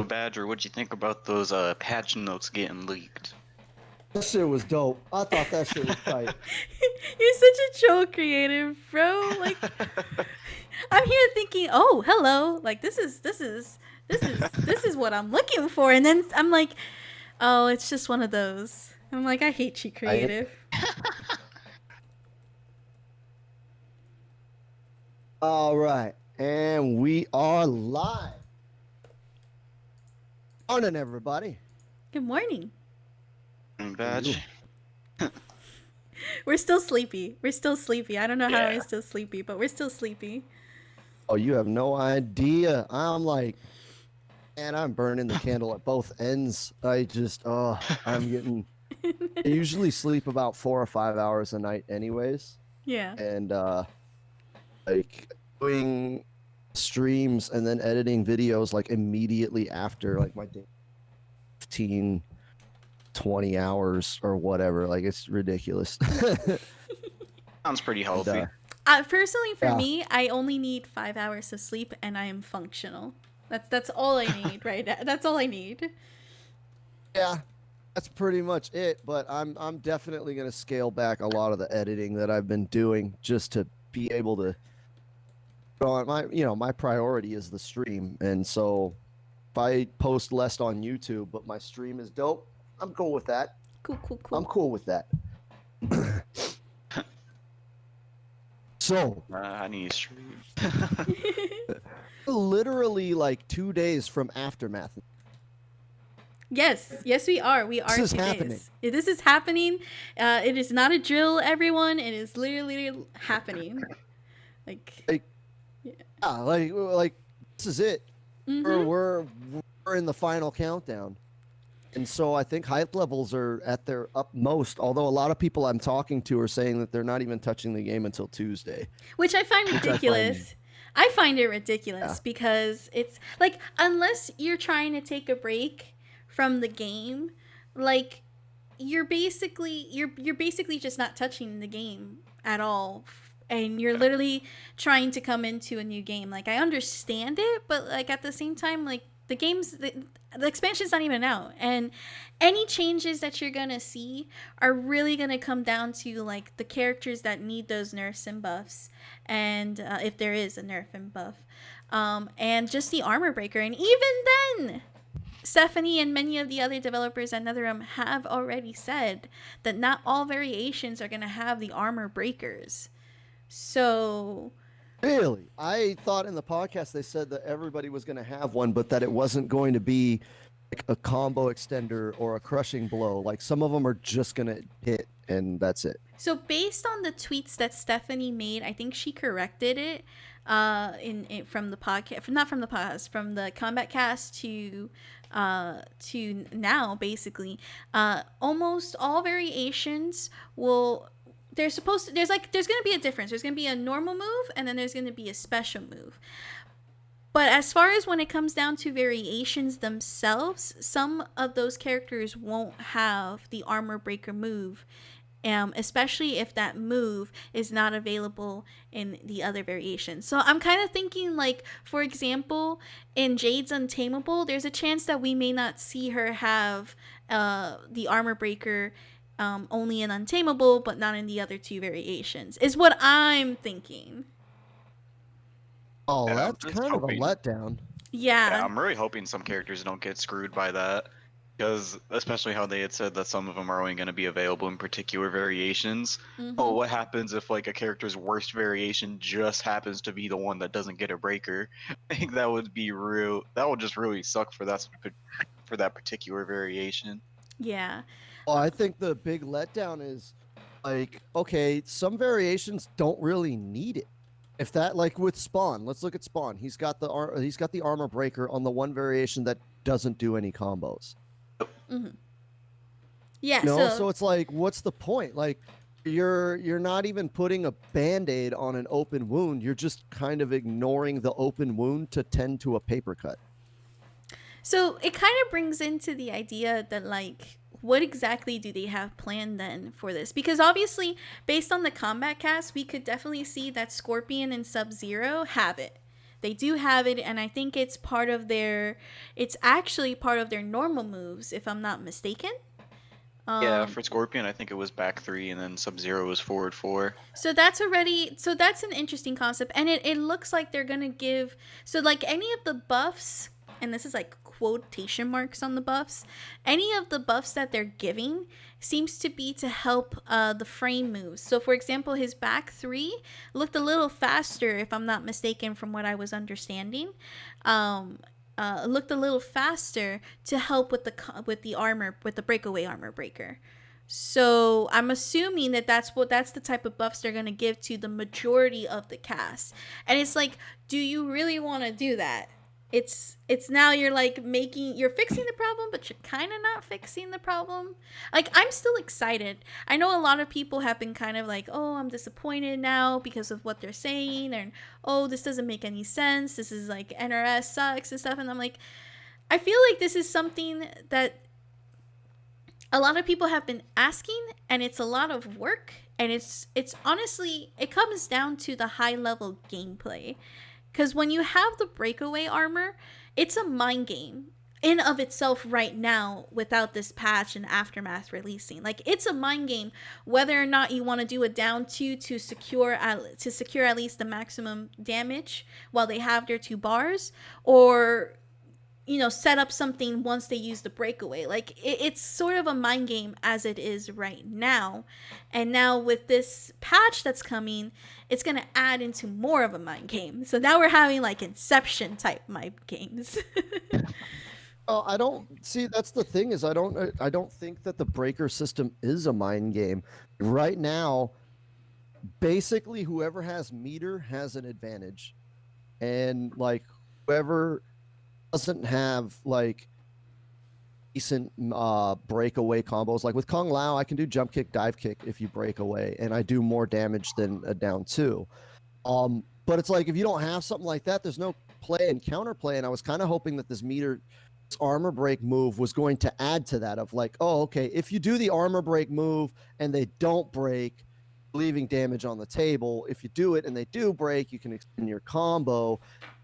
Badger, what'd you think about those patch notes getting leaked? That shit was dope. I thought that shit was tight. You're such a troll creative, bro. Like, I'm here thinking, oh, hello. Like, this is what I'm looking for. And then I'm like, oh, it's just one of those. I'm like, I hate you, creative. All right, and we are live. Morning, everybody. Good morning. Badge. We're still sleepy. I don't know how we're still sleepy, but we're still sleepy. Oh, you have no idea. I'm like, man, I'm burning the candle at both ends. I'm getting. I usually sleep about 4 or 5 hours a night, anyways. Yeah. And like doing streams and then editing videos like immediately after like my day, 15, 20 hours or whatever. Like it's ridiculous. Sounds pretty healthy. Personally, for me, I only need 5 hours of sleep, and I am functional. That's all I need, right? That's all I need. Yeah, that's pretty much it. But I'm definitely gonna scale back a lot of the editing that I've been doing just to be able to. My priority is the stream, and so if I post less on YouTube, but my stream is dope, I'm cool with that. Cool. I'm cool with that. So I need a stream. literally like 2 days from Aftermath. Yes, we are. We are. This is 2 days. happening. This is happening. It is not a drill, everyone. It is literally happening. Like yeah, like this is it. Mm-hmm. We're in the final countdown. And so I think hype levels are at their utmost, although a lot of people I'm talking to are saying that they're not even touching the game until Tuesday. Which I find ridiculous. I find it ridiculous because it's like, unless you're trying to take a break from the game, like you're basically just not touching the game at all. And you're literally trying to come into a new game. Like, I understand it, but like at the same time, like the expansion's not even out, and any changes that you're gonna see are really gonna come down to like the characters that need those nerfs and buffs, and if there is a nerf and buff, and just the armor breaker. And even then, Stephanie and many of the other developers at NetherRealm have already said that not all variations are gonna have the armor breakers. So Really? I thought in the podcast they said that everybody was going to have one, but that it wasn't going to be like a combo extender or a crushing blow. Like some of them are just going to hit and that's it. So based on the tweets that Stephanie made, I think she corrected it from the podcast, not from the podcast, from the Kombat Cast to now, basically. Almost all variations will. There's going to be a difference. There's going to be a normal move, and then there's going to be a special move. But as far as when it comes down to variations themselves, some of those characters won't have the armor breaker move, especially if that move is not available in the other variations. So I'm kind of thinking, like, for example, in Jade's Untamable, there's a chance that we may not see her have the armor breaker only in Untamable, but not in the other two variations, is what I'm thinking. Oh, that's kind of a letdown. Yeah, I'm really hoping some characters don't get screwed by that, because especially how they had said that some of them are only going to be available in particular variations. Mm-hmm. Oh, what happens if like a character's worst variation just happens to be the one that doesn't get a breaker? I think that would be real. That would just really suck for that particular variation. Yeah. Well, I think the big letdown is like, okay, some variations don't really need it. If that, like with Spawn, let's look at Spawn. He's got the armor breaker on the one variation that doesn't do any combos. Mm-hmm. Yeah. So it's like, what's the point? Like, you're not even putting a Band-Aid on an open wound. You're just kind of ignoring the open wound to tend to a paper cut. So it kind of brings into the idea that, like, what exactly do they have planned then for this? Because obviously, based on the Kombat Cast, we could definitely see that Scorpion and Sub-Zero have it. They do have it, and I think it's actually part of their normal moves, if I'm not mistaken. Yeah, for Scorpion, I think it was back 3, and then Sub-Zero was forward 4. So that's an interesting concept, and it looks like they're gonna give, so like any of the buffs, and this is like quotation marks on the buffs, any of the buffs that they're giving seems to be to help the frame moves. So for example, his back 3 looked a little faster, if I'm not mistaken, from what I was understanding. Looked a little faster to help with the armor, with the breakaway armor breaker. So I'm assuming that's the type of buffs they're gonna give to the majority of the cast. And it's like, do you really want to do that? It's now you're fixing the problem, but you're kind of not fixing the problem. Like, I'm still excited. I know a lot of people have been kind of like, oh, I'm disappointed now because of what they're saying, and oh, this doesn't make any sense. This is like NRS sucks and stuff. And I'm like, I feel like this is something that a lot of people have been asking, and it's a lot of work, and it's honestly, it comes down to the high level gameplay. Because when you have the breakaway armor, it's a mind game in of itself right now without this patch and Aftermath releasing. Like, it's a mind game whether or not you want to do a down 2 to secure at least the maximum damage while they have their 2 bars, or set up something once they use the breakaway. Like, it's sort of a mind game as it is right now. And now with this patch that's coming, it's going to add into more of a mind game. So now we're having like Inception type mind games. I don't see, that's the thing, is I don't think that the breaker system is a mind game. Right now, basically whoever has meter has an advantage. And like whoever doesn't have like decent breakaway combos, like with Kung Lao, I can do jump kick, dive kick if you break away, and I do more damage than a down 2. But it's like, if you don't have something like that, there's no play and counterplay. And I was kind of hoping that this armor break move was going to add to that, of like, oh, okay, if you do the armor break move and they don't break, leaving damage on the table. If you do it and they do break, you can extend your combo.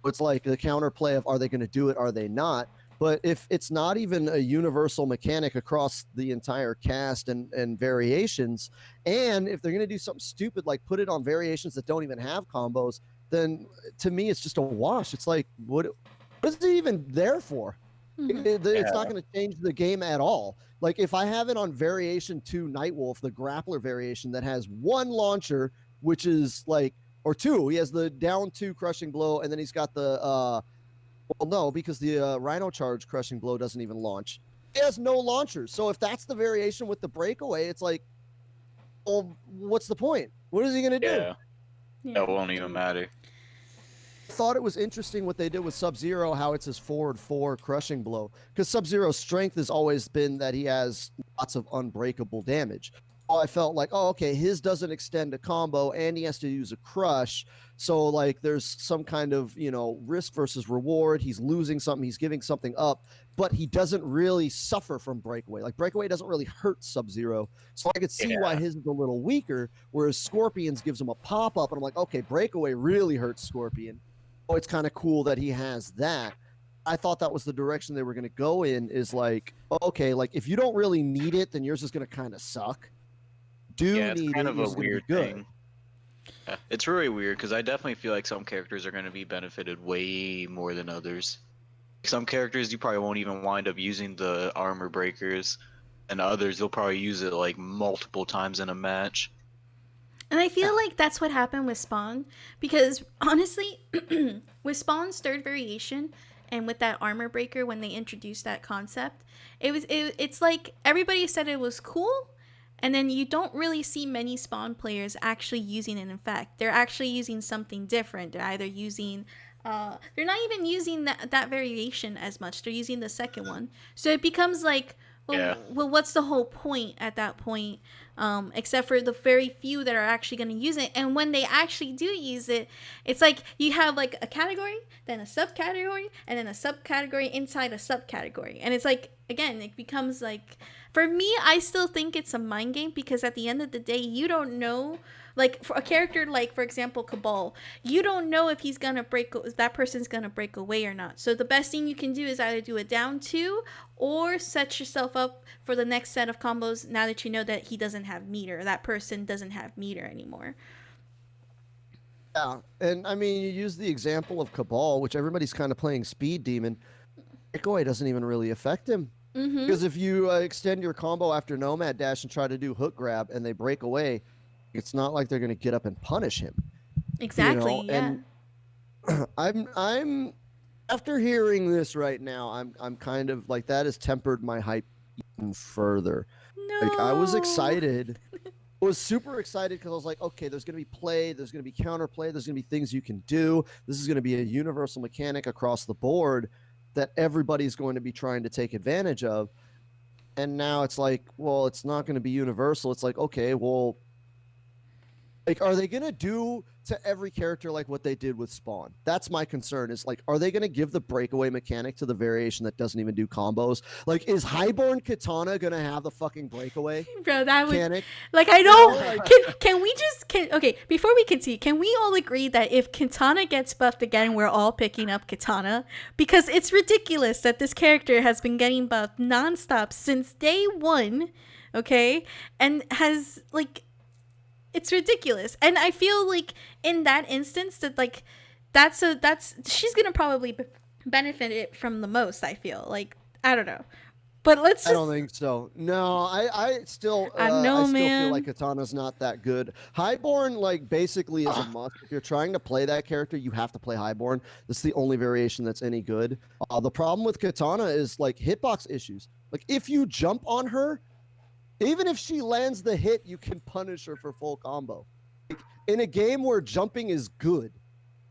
It's like the counterplay of, are they going to do it? Are they not? But if it's not even a universal mechanic across the entire cast and variations, and if they're going to do something stupid like put it on variations that don't even have combos, then to me it's just a wash. It's like, what is it even there for? It's not going to change the game at all. Like, if I have it on variation 2 Nightwolf, the grappler variation that has 1 launcher, which is like, or 2, he has the down 2 crushing blow, and then he's got the well, no, because the Rhino Charge crushing blow doesn't even launch. He has no launchers. So if that's the variation with the breakaway, it's like, well, what's the point? What is he going to do? Yeah, that won't even matter. I thought it was interesting what they did with Sub-Zero, how it's his forward 4 crushing blow. Because Sub-Zero's strength has always been that he has lots of unbreakable damage. I felt like, oh, okay, his doesn't extend a combo and he has to use a crush. So like there's some kind of, risk versus reward. He's losing something, he's giving something up, but he doesn't really suffer from breakaway. Like breakaway doesn't really hurt Sub-Zero. So I could see why his is a little weaker, whereas Scorpion's gives him a pop-up, and I'm like, okay, breakaway really hurts Scorpion. Oh, it's kind of cool that he has that. I thought that was the direction they were going to go in, is like, okay, like if you don't really need it, then yours is going to kind of suck. It's kind of a weird thing. Yeah, it's really weird because I definitely feel like some characters are going to be benefited way more than others. Some characters you probably won't even wind up using the armor breakers, and others they'll probably use it like multiple times in a match. And I feel like that's what happened with Spawn, because honestly, with Spawn's 3rd variation and with that armor breaker, when they introduced that concept, it's like everybody said it was cool. And then you don't really see many Spawn players actually using it. In fact, they're actually using something different. They're either using, they're not even using that variation as much. They're using the second one. So it becomes like, well, what's the whole point at that point? Except for the very few that are actually going to use it. And when they actually do use it, it's like you have like a category, then a subcategory, and then a subcategory inside a subcategory. And it's like, again, it becomes like, For me, I still think it's a mind game because at the end of the day, you don't know. Like for a character like, for example, Cabal, you don't know if that person's gonna break away or not. So the best thing you can do is either do a down 2 or set yourself up for the next set of combos. Now that you know that he doesn't have meter, that person doesn't have meter anymore. Yeah, and I mean, you use the example of Cabal, which everybody's kind of playing Speed Demon. Breakaway doesn't even really affect him. Because if you extend your combo after Nomad Dash and try to do hook grab and they break away, it's not like they're going to get up and punish him. Exactly. You know? Yeah. And I'm after hearing this right now, I'm kind of like that has tempered my hype even further. No. Like I was excited. I was super excited because I was like, okay, there's going to be play, there's going to be counterplay, there's going to be things you can do. This is going to be a universal mechanic across the board that everybody's going to be trying to take advantage of. And now it's like, well, it's not going to be universal. It's like, okay, well, like, are they going to do to every character like what they did with Spawn? That's my concern is like, are they going to give the breakaway mechanic to the variation that doesn't even do combos? Like, is Highborn Katana going to have the fucking breakaway Bro, that would mechanic? Like, I know. Can we just okay, before we continue, can we all agree that if Katana gets buffed again, we're all picking up Katana? Because it's ridiculous that this character has been getting buffed nonstop since day 1, okay? And has, like, it's ridiculous. And I feel like in that instance that, like, that's she's gonna probably benefit it from the most, I feel. Like, I don't know. But let's just... I don't think so. No, I still feel like Katana's not that good. Highborn, like, basically is a must. If you're trying to play that character, you have to play Highborn. That's the only variation that's any good. The problem with Katana is, like, hitbox issues. Like, if you jump on her, even if she lands the hit, you can punish her for full combo. Like, in a game where jumping is good,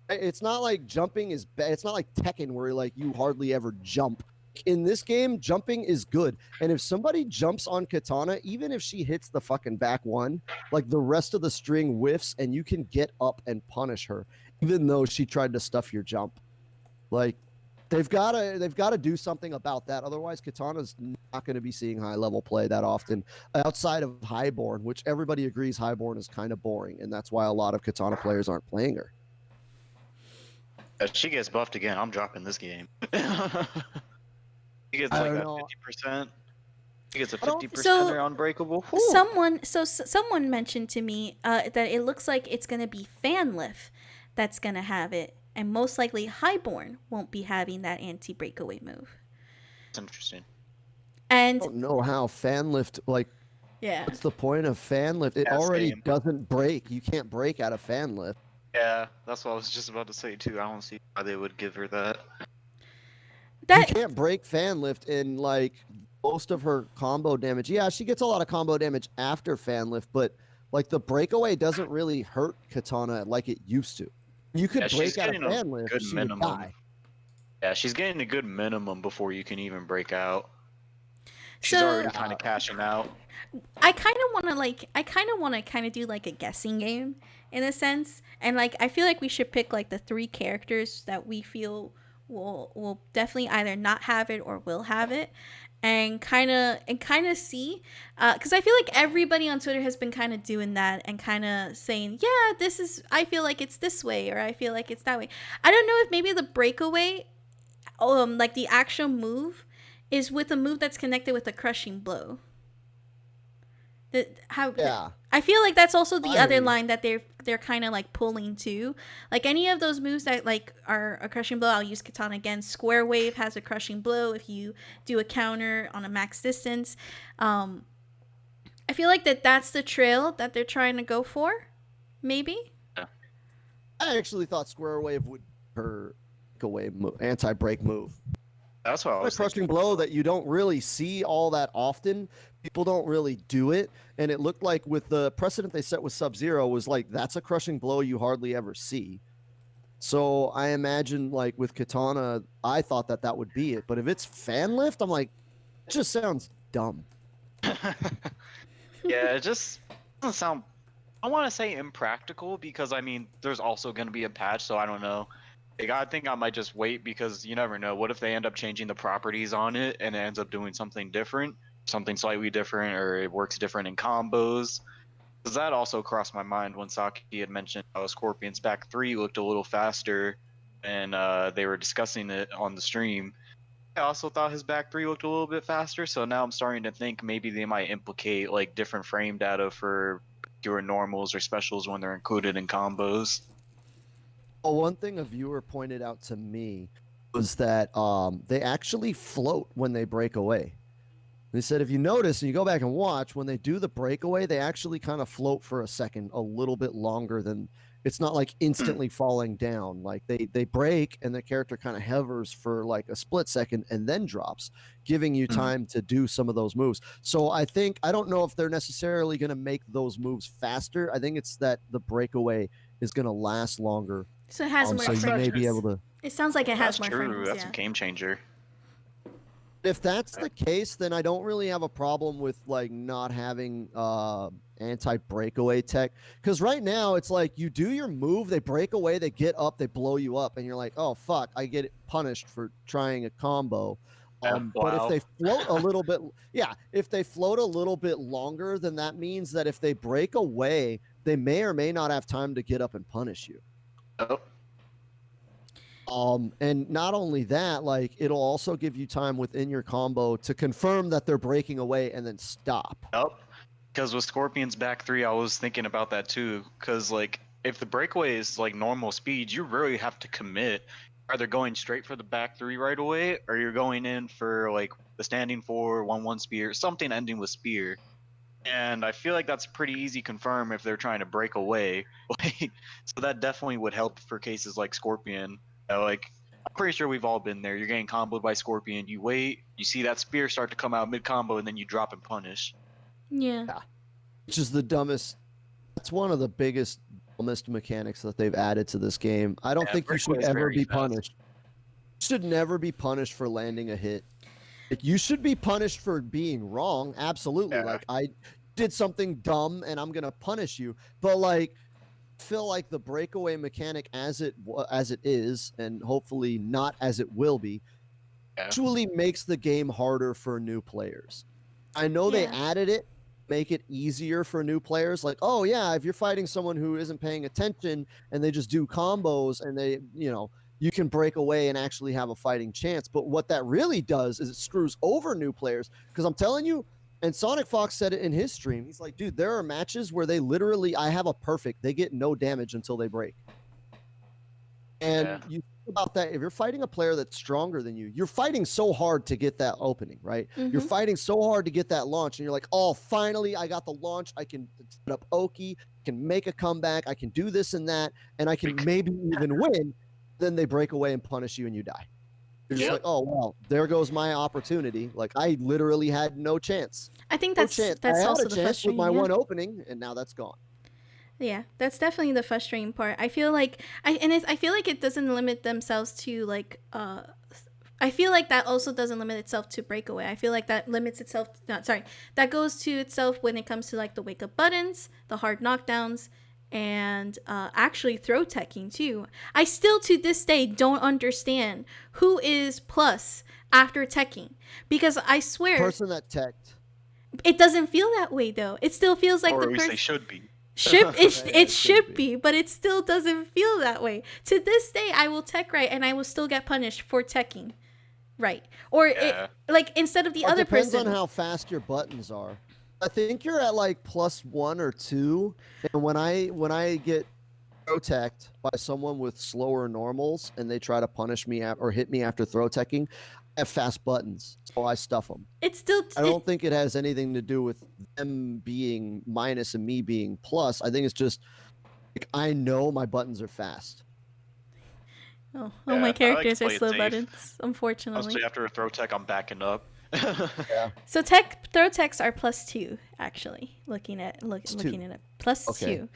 it's not like jumping is bad. It's not like Tekken where, like, you hardly ever jump. In this game, jumping is good. And if somebody jumps on Katana, even if she hits the fucking back one, like, the rest of the string whiffs and you can get up and punish her, even though she tried to stuff your jump. Like, they've got to do something about that. Otherwise, Katana's not going to be seeing high level play that often outside of Highborn, which everybody agrees Highborn is kind of boring, and that's why a lot of Katana players aren't playing her. If she gets buffed again, I'm dropping this game. She gets like that 50%. She gets a 50% or unbreakable. Whew. Someone mentioned to me that it looks like it's going to be Fanlift that's going to have it. And most likely Highborn won't be having that anti-breakaway move. That's interesting. And I don't know how Fanlift, like, yeah. What's the point of Fanlift? It already doesn't break. You can't break out of Fanlift. Yeah, that's what I was just about to say too. I don't see why they would give her that. You can't break Fanlift in, like, most of her combo damage. Yeah, she gets a lot of combo damage after Fanlift, but, like, the breakaway doesn't really hurt Katana like it used to. You could break out of Fanlift, she would die. Yeah, she's getting a good minimum before you can even break out. She's already kind of cashing out. I kind of want to do like a guessing game in a sense, and like I feel like we should pick like the 3 characters that we feel will definitely either not have it or will have it, and kind of see, because I feel like everybody on Twitter has been kind of doing that and kind of saying, yeah, I feel like it's this way, or I feel like it's that way. I don't know if maybe the breakaway, like the actual move, is with a move that's connected with a crushing blow. I feel like that's also the other line that they're kind of like pulling to. Like any of those moves that like are a crushing blow, I'll use Katana again. Square Wave has a crushing blow if you do a counter on a max distance. I feel like that's the trail that they're trying to go for. Maybe. I actually thought Square Wave would her away anti-break move. That's what I was thinking. Crushing blow that you don't really see all that often. People don't really do it, and it looked like with the precedent they set with Sub-Zero was like that's a crushing blow you hardly ever see. So I imagine like with Katana, I thought that would be it. But if it's Fanlift, I'm like, it just sounds dumb. Yeah, it just doesn't sound. I want to say impractical because I mean, there's also going to be a patch, so I don't know. Like, I think I might just wait because you never know. What if they end up changing the properties on it and it ends up doing something different? something slightly different, or it works different in combos. Because that also crossed my mind when Saki had mentioned how Scorpion's back 3 looked a little faster, and they were discussing it on the stream. I also thought his back 3 looked a little bit faster, so now I'm starting to think maybe they might implicate like different frame data for your normals or specials when they're included in combos. Well, one thing a viewer pointed out to me was that they actually float when they break away. They said if you notice and you go back and watch, when they do the breakaway, they actually kind of float for a second, a little bit longer than. It's not like instantly falling down. Like they break and the character kind of hovers for like a split second and then drops, giving you time to do some of those moves. So I don't know if they're necessarily going to make those moves faster. I think it's that the breakaway is going to last longer. So it has more so frames. you may be able to. It sounds like it has more true. frames. That's a game changer. If that's the case, then I don't really have a problem with like not having anti-breakaway tech, because right now it's like you do your move, they break away, they get up, they blow you up, and you're like, oh fuck, I get punished for trying a combo. But if they float a little bit, if they float a little bit longer, then that means that if they break away, they may or may not have time to get up and punish you. Oh. And not only that, like it'll also give you time within your combo to confirm that they're breaking away and then stop. Yep. Because with Scorpion's back 3, I was thinking about that too. Because like if the breakaway is like normal speed, you really have to commit. Either going straight for the back 3 right away, or you're going in for like the standing 4, 1-1 spear, something ending with spear. And I feel like that's pretty easy confirm if they're trying to break away. So that definitely would help for cases like Scorpion. Like, I'm pretty sure we've all been there. You're getting comboed by Scorpion. You wait, you see that spear start to come out mid-combo, and then you drop and punish. Yeah. Which is the dumbest. That's one of the dumbest mechanics that they've added to this game. I don't think you should ever be punished. You should never be punished for landing a hit. Like, you should be punished for being wrong. Absolutely. Like, I did something dumb, and I'm going to punish you. But, like, feel like the breakaway mechanic as it is, and hopefully not as it will be, actually makes the game harder for new players. I know they added it, make it easier for new players. Like, oh yeah, if you're fighting someone who isn't paying attention and they just do combos and they, you can break away and actually have a fighting chance. But what that really does is it screws over new players. Because I'm telling you, and Sonic Fox said it in his stream. He's like, dude, there are matches where they literally, I have a perfect. They get no damage until they break. And you think about that. If you're fighting a player that's stronger than you, you're fighting so hard to get that opening, right? Mm-hmm. You're fighting so hard to get that launch. And you're like, oh, finally, I got the launch. I can set up Oki, can make a comeback. I can do this and that. And I can maybe even win. Then they break away and punish you and you die. You're just like, oh, well, there goes my opportunity. Like, I literally had no chance. I think that's also the frustrating with my one opening, and now that's gone. Yeah, that's definitely the frustrating part. I feel like I feel like it doesn't limit themselves to like I feel like that also doesn't limit itself to breakaway. I feel like that limits itself that goes to itself when it comes to like the wake up buttons, the hard knockdowns, and actually throw teching too. I still to this day don't understand who is plus after teching, because I swear person that teched. It doesn't feel that way though. It still feels like the person they should be. It should be, but it still doesn't feel that way. To this day, I will tech right and I will still get punished for teching right. Or it, like instead of the other person. It depends on how fast your buttons are. I think you're at like +1 or 2, and when I get throw teched by someone with slower normals and they try to punish me or hit me after throw teching, I have fast buttons, so I stuff them. It's still. I don't think it has anything to do with them being minus and me being plus. I think it's just like I know my buttons are fast. My characters are slow buttons, unfortunately. Honestly, after a throw tech, I'm backing up. So throw techs are +2 actually. Looking at it, +2,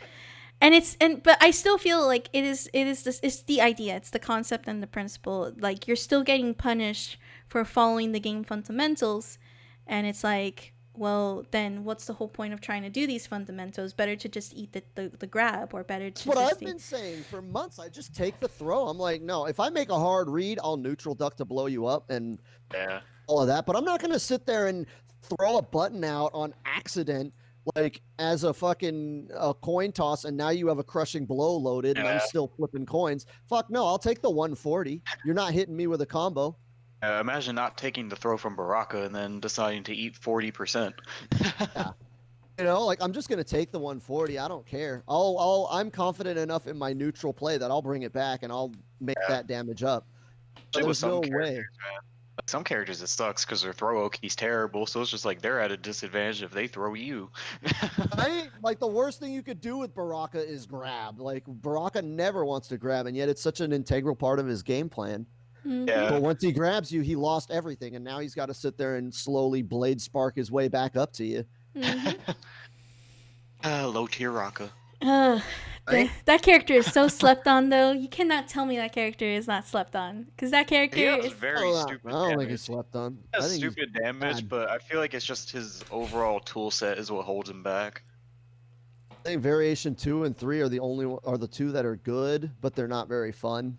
but I still feel like it's the idea, it's the concept and the principle. Like you're still getting punished for following the game fundamentals, and it's like, well, then what's the whole point of trying to do these fundamentals? Better to just eat the grab, or better to. That's what I've been saying for months. I just take the throw. I'm like, no, if I make a hard read, I'll neutral duck to blow you up and all of that. But I'm not going to sit there and throw a button out on accident, like as a fucking coin toss, and now you have a crushing blow loaded, and I'm still flipping coins. Fuck no, I'll take the 140. You're not hitting me with a combo. Imagine not taking the throw from Baraka and then deciding to eat 40%. Yeah. You know, like I'm just gonna take the 140. I don't care. I'm confident enough in my neutral play that I'll bring it back and I'll make that damage up. There's no way. Man. Some characters it sucks because their throw Oki's terrible, so it's just like they're at a disadvantage if they throw you. Like the worst thing you could do with Baraka is grab. Like Baraka never wants to grab, and yet it's such an integral part of his game plan. Yeah. But once he grabs you, he lost everything, and now he's got to sit there and slowly blade spark his way back up to you. Low tier Raka. That character is so slept on, though. You cannot tell me that character is not slept on, because that character is very stupid. I don't think he's slept on. He has stupid damage, but I feel like it's just his overall tool set is what holds him back. I think variation 2 and 3 are the two that are good, but they're not very fun.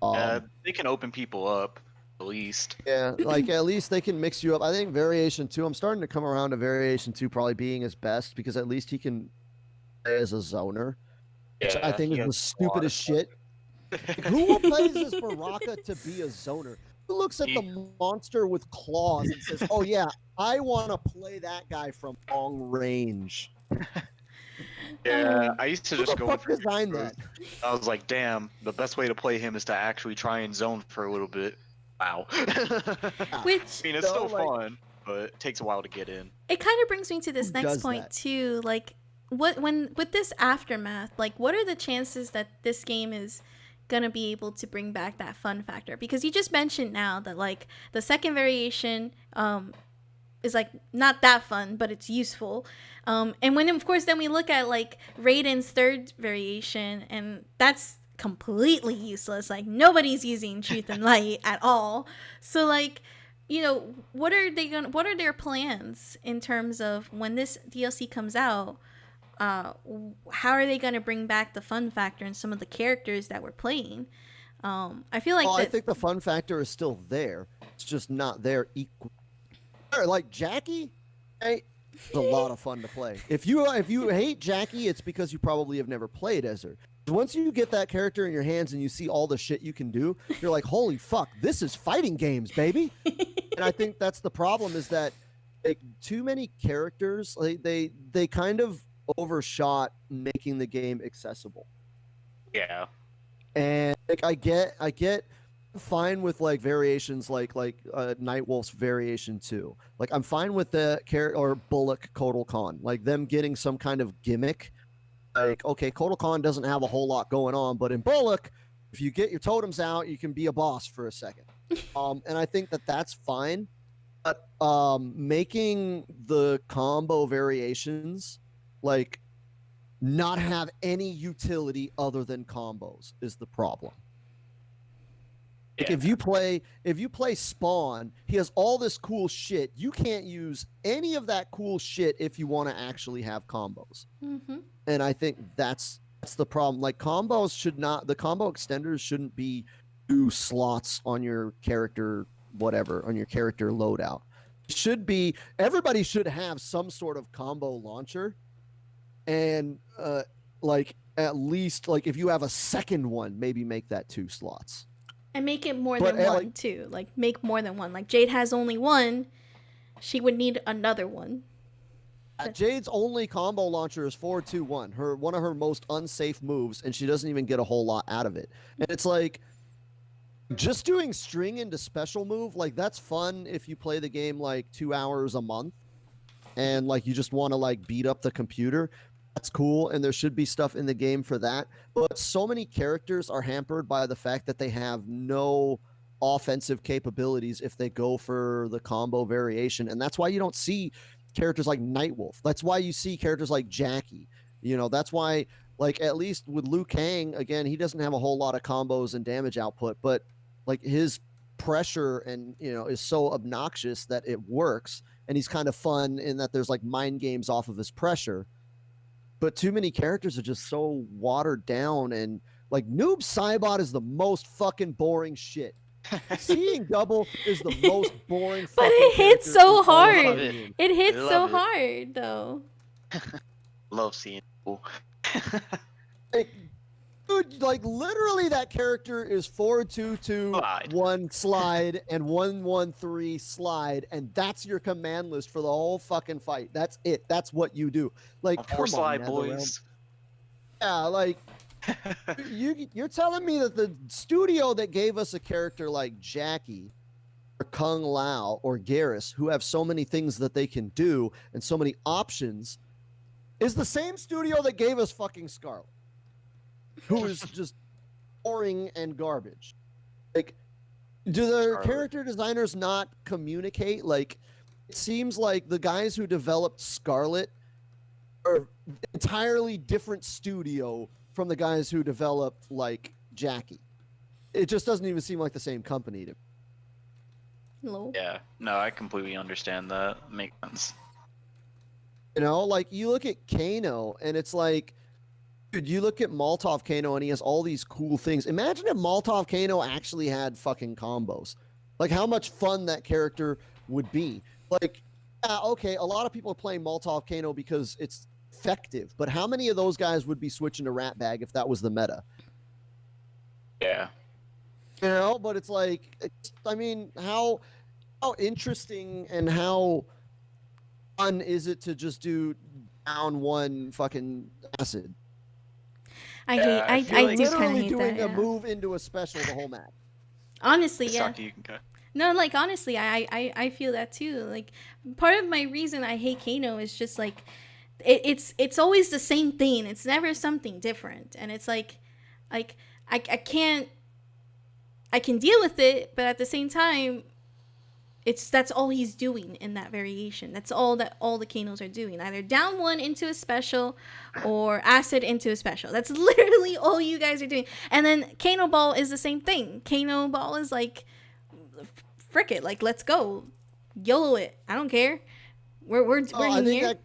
They can open people up at least. Yeah, like at least they can mix you up. I think variation 2. I'm starting to come around to variation 2 probably being his best because at least he can play as a zoner. Which I think is the stupidest shit. Like, who plays this Baraka to be a zoner? Who looks at the monster with claws and says, "Oh yeah, I want to play that guy from long range"? Yeah, I used to just go for that. I was like, damn, the best way to play him is to actually try and zone for a little bit. Wow. Which, I mean, it's still fun, but it takes a while to get in. It kind of brings me to this next point too. Like, with this aftermath, like, what are the chances that this game is gonna be able to bring back that fun factor? Because you just mentioned now that like the second variation is like not that fun, but it's useful. And when of course then we look at like Raiden's third variation, and that's completely useless. Like nobody's using Truth and Light at all. So like, you know, what are their plans in terms of when this DLC comes out? How are they going to bring back the fun factor in some of the characters that we're playing? I feel like I think the fun factor is still there. It's just not there equal. Like Jackie, it's a lot of fun to play. If you hate Jackie, it's because you probably have never played as her. Once you get that character in your hands and you see all the shit you can do, you're like, holy fuck, this is fighting games, baby. And I think that's the problem, is that like, too many characters, like they kind of overshot making the game accessible. Yeah. And like I get fine with like variations like Nightwolf's variation 2. Like I'm fine with the or Bullock Kotal Khan, like them getting some kind of gimmick. Like, okay, Kotal Khan doesn't have a whole lot going on, but in Bullock, if you get your totems out, you can be a boss for a second. And I think that that's fine. But making the combo variations like not have any utility other than combos is the problem. Like if you play Spawn, he has all this cool shit. You can't use any of that cool shit if you want to actually have combos. Mm-hmm. And I think that's the problem. Like combos the combo extenders shouldn't be 2 slots on your character, whatever, on your character loadout. It should be, everybody should have some sort of combo launcher. And like at least like if you have a second one, maybe make that 2 slots. And make it more than one too. Like make more than one. Like Jade has only one. She would need another one. Jade's only combo launcher is 4-2-1. One of her most unsafe moves, and she doesn't even get a whole lot out of it. And it's like just doing string into special move, like that's fun if you play the game like 2 hours a month and like you just want to like beat up the computer. That's cool, and there should be stuff in the game for that. But so many characters are hampered by the fact that they have no offensive capabilities if they go for the combo variation, and that's why you don't see characters like Nightwolf. That's why you see characters like Jackie. You know, that's why, like, at least with Liu Kang, again, he doesn't have a whole lot of combos and damage output, but like his pressure and, you know, is so obnoxious that it works, and he's kind of fun in that there's like mind games off of his pressure. But too many characters are just so watered down, and like Noob Saibot is the most fucking boring shit. Seeing double is the most boring. But it hits so hard. It hits so hard, though. Love seeing double. Dude, like literally that character is 4-2-2 1 slide and 1-1-3 slide, and that's your command list for the whole fucking fight. That's it. That's what you do. Like, four slide, boys. Yeah, like you're telling me that the studio that gave us a character like Jackie or Kung Lao or Garrus, who have so many things that they can do and so many options, is the same studio that gave us fucking Scarlet, who is just boring and garbage. Like, do the character designers not communicate? Like, it seems like the guys who developed Scarlet are entirely different studio from the guys who developed, like, Jackie. It just doesn't even seem like the same company to me. Hello? Yeah, no, I completely understand that. Makes sense. You know, like, you look at Kano, and it's like, dude, you look at Molotov Kano and he has all these cool things. Imagine if Molotov Kano actually had fucking combos. Like, how much fun that character would be. Like, yeah, okay, a lot of people are playing Molotov Kano because it's effective, but how many of those guys would be switching to Rat Bag if that was the meta? Yeah. You know, but it's like, I mean, how interesting and how fun is it to just do down one fucking acid? I do kind of hate doing that. A move into a special the whole match. Honestly, yeah. No, like honestly, I feel that too. Like, part of my reason I hate Kano is just like it's always the same thing. It's never something different, and it's like I can't. I can deal with it, but at the same time, that's all he's doing in that variation. That's all the Kanos are doing. Either down one into a special or acid into a special. That's literally all you guys are doing. And then Kano Ball is the same thing. Kano Ball is like, frick it, like, let's go. YOLO it. I don't care. We're in here. That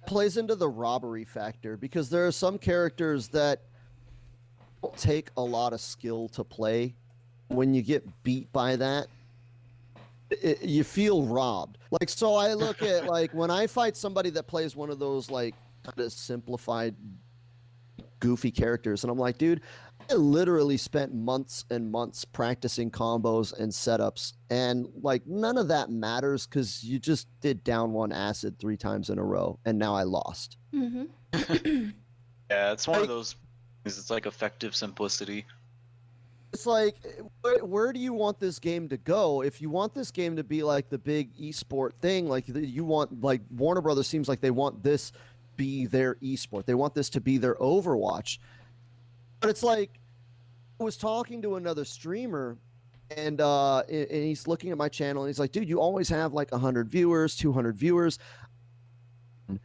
plays into the robbery factor, because there are some characters that don't take a lot of skill to play. When you get beat by that, you feel robbed. Like, so I look at, like, when I fight somebody that plays one of those, like, kind of simplified, goofy characters, and I'm like, dude, I literally spent months and months practicing combos and setups, and, like, none of that matters because you just did down one acid 3 times in a row, and now I lost. Mm-hmm. Yeah, it's one of those things. It's like effective simplicity. It's like, where do you want this game to go? If you want this game to be like the big esport thing, like you want, like Warner Brothers seems like they want this be their esport. They want this to be their Overwatch. But it's like, I was talking to another streamer, and he's looking at my channel, and he's like, dude, you always have like 100 viewers, 200 viewers. And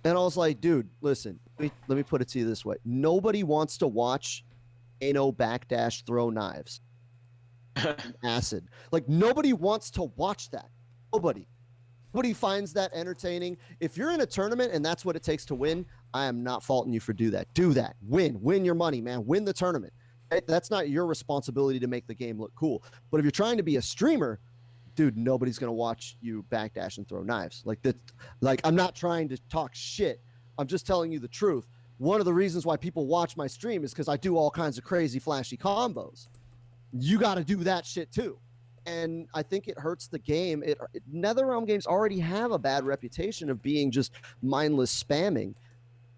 I was like, dude, listen, let me put it to you this way. Nobody wants to watch Kano backdash throw knives. Acid. Like, nobody wants to watch that. Nobody finds that entertaining. If you're in a tournament and that's what it takes to win, I am not faulting you for do that. Do that. Win your money, man. Win the tournament. That's not your responsibility to make the game look cool. But if you're trying to be a streamer, dude, nobody's gonna watch you backdash and throw knives. Like that. Like, I'm not trying to talk shit. I'm just telling you the truth. One of the reasons why people watch my stream is because I do all kinds of crazy, flashy combos. You got to do that shit too. And I think it hurts the game. NetherRealm games already have a bad reputation of being just mindless spamming.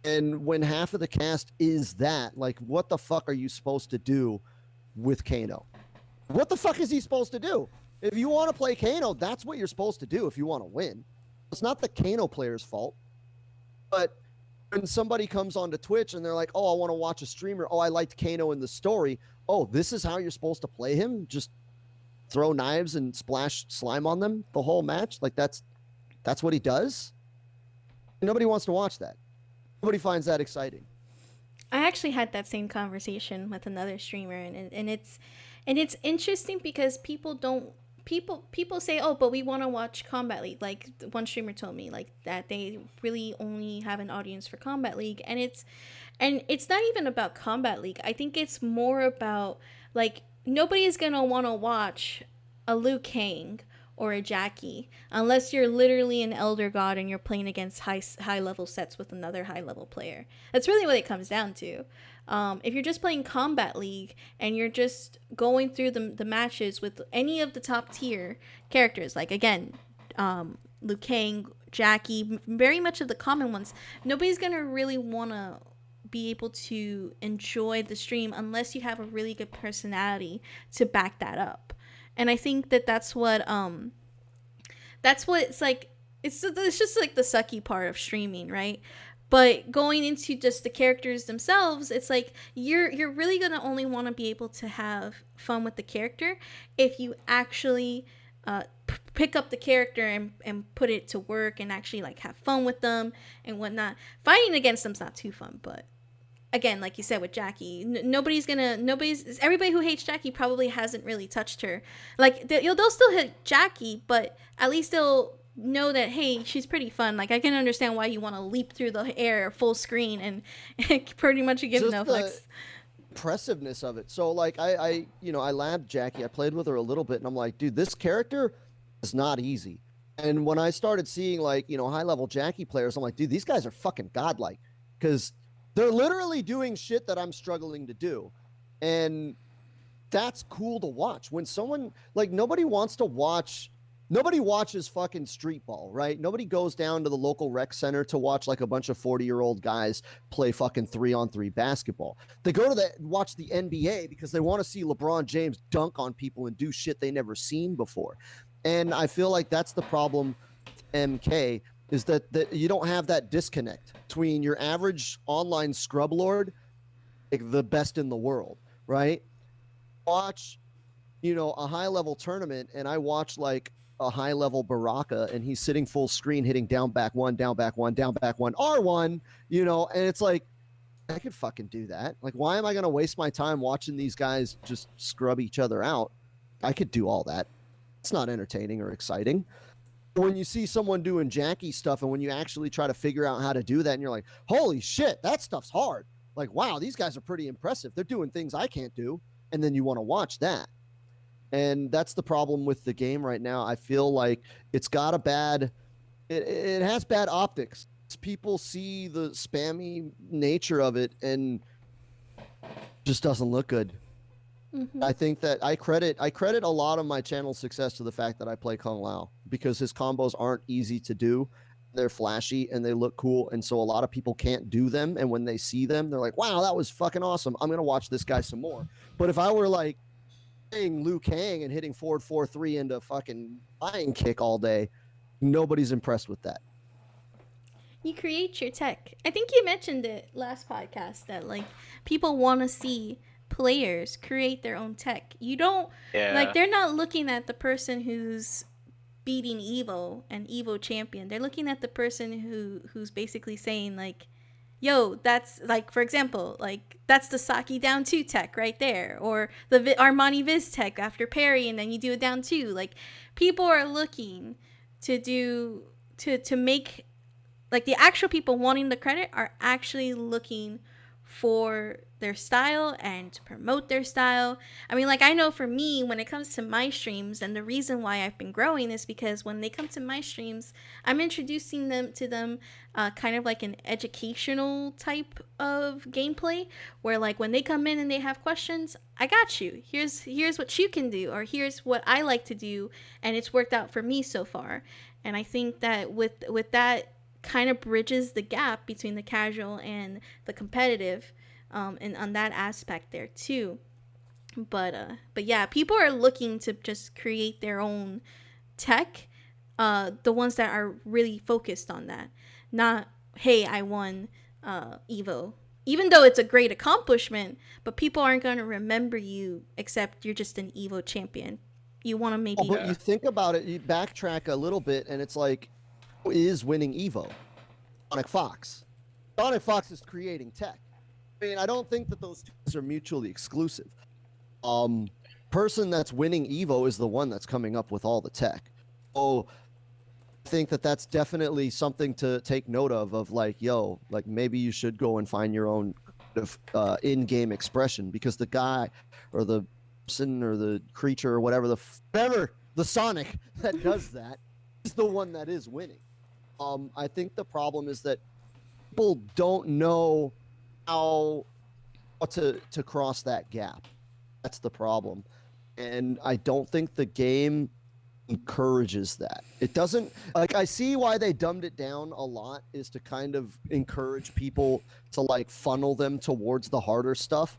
And when half of the cast is that, like, what the fuck are you supposed to do with Kano? What the fuck is he supposed to do? If you want to play Kano, that's what you're supposed to do if you want to win. It's not the Kano player's fault. But when somebody comes onto Twitch and they're like, oh, I want to watch a streamer. Oh, I liked Kano in the story. Oh, this is how you're supposed to play him? Just throw knives and splash slime on them the whole match? Like, that's what he does? Nobody wants to watch that. Nobody finds that exciting. I actually had that same conversation with another streamer, and it's interesting because people say, oh, but we want to watch Kombat League. Like, one streamer told me, like, that they really only have an audience for Kombat League, and it's not even about Kombat League. I think it's more about, like, nobody's going to want to watch a Liu Kang or a Jackie unless you're literally an Elder God and you're playing against high level sets with another high level player. That's really what it comes down to. If you're just playing Combat League and you're just going through the matches with any of the top tier characters, like again, Liu Kang, Jackie, very much of the common ones, nobody's gonna really want to be able to enjoy the stream unless you have a really good personality to back that up. And I think that's what it's like. It's just like the sucky part of streaming, right? But going into just the characters themselves, it's like you're really gonna only want to be able to have fun with the character if you actually pick up the character and put it to work and actually like have fun with them and whatnot. Fighting against them's not too fun, but again, like you said with Jackie, everybody who hates Jackie probably hasn't really touched her. Like they'll still hit Jackie, but at least they'll know that, hey, she's pretty fun. Like I can understand why you want to leap through the air full screen and pretty much give just no fucks. Impressiveness of it. So like I labbed Jackie. I played with her a little bit, and I'm like, dude, this character is not easy. And when I started seeing like high level Jackie players, I'm like, dude, these guys are fucking godlike, because they're literally doing shit that I'm struggling to do. And that's cool to watch. When someone, like, nobody watches fucking street ball, right? Nobody goes down to the local rec center to watch like a bunch of 40-year-old guys play fucking 3-on-3 basketball. They go to watch the NBA because they want to see LeBron James dunk on people and do shit they never seen before. And I feel like that's the problem, MK, is that you don't have that disconnect between your average online scrub lord, like the best in the world, right? Watch, a high level tournament, and I watch like a high level Baraka, and he's sitting full screen hitting down back one, down back one, down back one, R1, and it's like, I could fucking do that. Like, why am I going to waste my time watching these guys just scrub each other out? I could do all that. It's not entertaining or exciting. When you see someone doing Jackie stuff, and when you actually try to figure out how to do that, and you're like, holy shit, that stuff's hard. Like, wow, these guys are pretty impressive. They're doing things I can't do. And then you want to watch that. And that's the problem with the game right now. I feel like it's got it has bad optics. People see the spammy nature of it and just doesn't look good. Mm-hmm. I think that I credit a lot of my channel's success to the fact that I play Kung Lao, because his combos aren't easy to do. They're flashy and they look cool, and so a lot of people can't do them, and when they see them, they're like, wow, that was fucking awesome. I'm going to watch this guy some more. But if I were like playing Liu Kang and hitting forward 4-3 into fucking flying kick all day, nobody's impressed with that. You create your tech. I think you mentioned it last podcast that like people want to see players create their own tech. You don't like, they're not looking at the person who's beating Evo and Evo champion. They're looking at the person who's basically saying like, yo, that's like, for example, like that's the Saki down 2 tech right there, or the Armani Viz tech after parry and then you do it down 2. Like, people are looking to make, like, the actual people wanting the credit are actually looking for their style and to promote their style. I mean, like, I know for me, when it comes to my streams, and the reason why I've been growing is because when they come to my streams, I'm introducing them to them kind of like an educational type of gameplay, where like when they come in and they have questions, I got you. Here's what you can do, or here's what I like to do, and it's worked out for me so far. And I think that with that kind of bridges the gap between the casual and the competitive, and on that aspect there too. But yeah, people are looking to just create their own tech, the ones that are really focused on that, not, hey, I won Evo, even though it's a great accomplishment, but people aren't going to remember you except you're just an Evo champion. You want to maybe but you think about it, you backtrack a little bit, and it's like, who is winning Evo? Sonic Fox. Sonic Fox is creating tech. I mean, I don't think that those two are mutually exclusive. Person that's winning Evo is the one that's coming up with all the tech. So I think that that's definitely something to take note of like, yo, like maybe you should go and find your own in-game expression, because the guy or the person or the creature or whatever the Sonic that does that is the one that is winning. I think the problem is that people don't know how to cross that gap. That's the problem. And I don't think the game encourages that. It doesn't, like, I see why they dumbed it down a lot, is to kind of encourage people to like funnel them towards the harder stuff.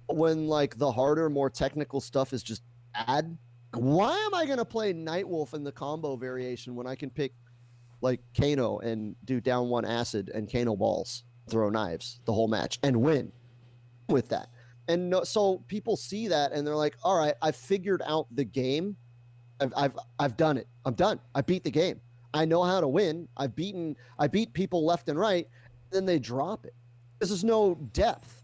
When like the harder, more technical stuff is just bad. Why am I gonna play Nightwolf in the combo variation when I can pick like Kano and do down one acid and Kano balls, throw knives the whole match and win with that? And no, so people see that and they're like, all right, I figured out the game. I've done it. I'm done. I beat the game. I know how to win. I beat people left and right. Then they drop it. This is no depth.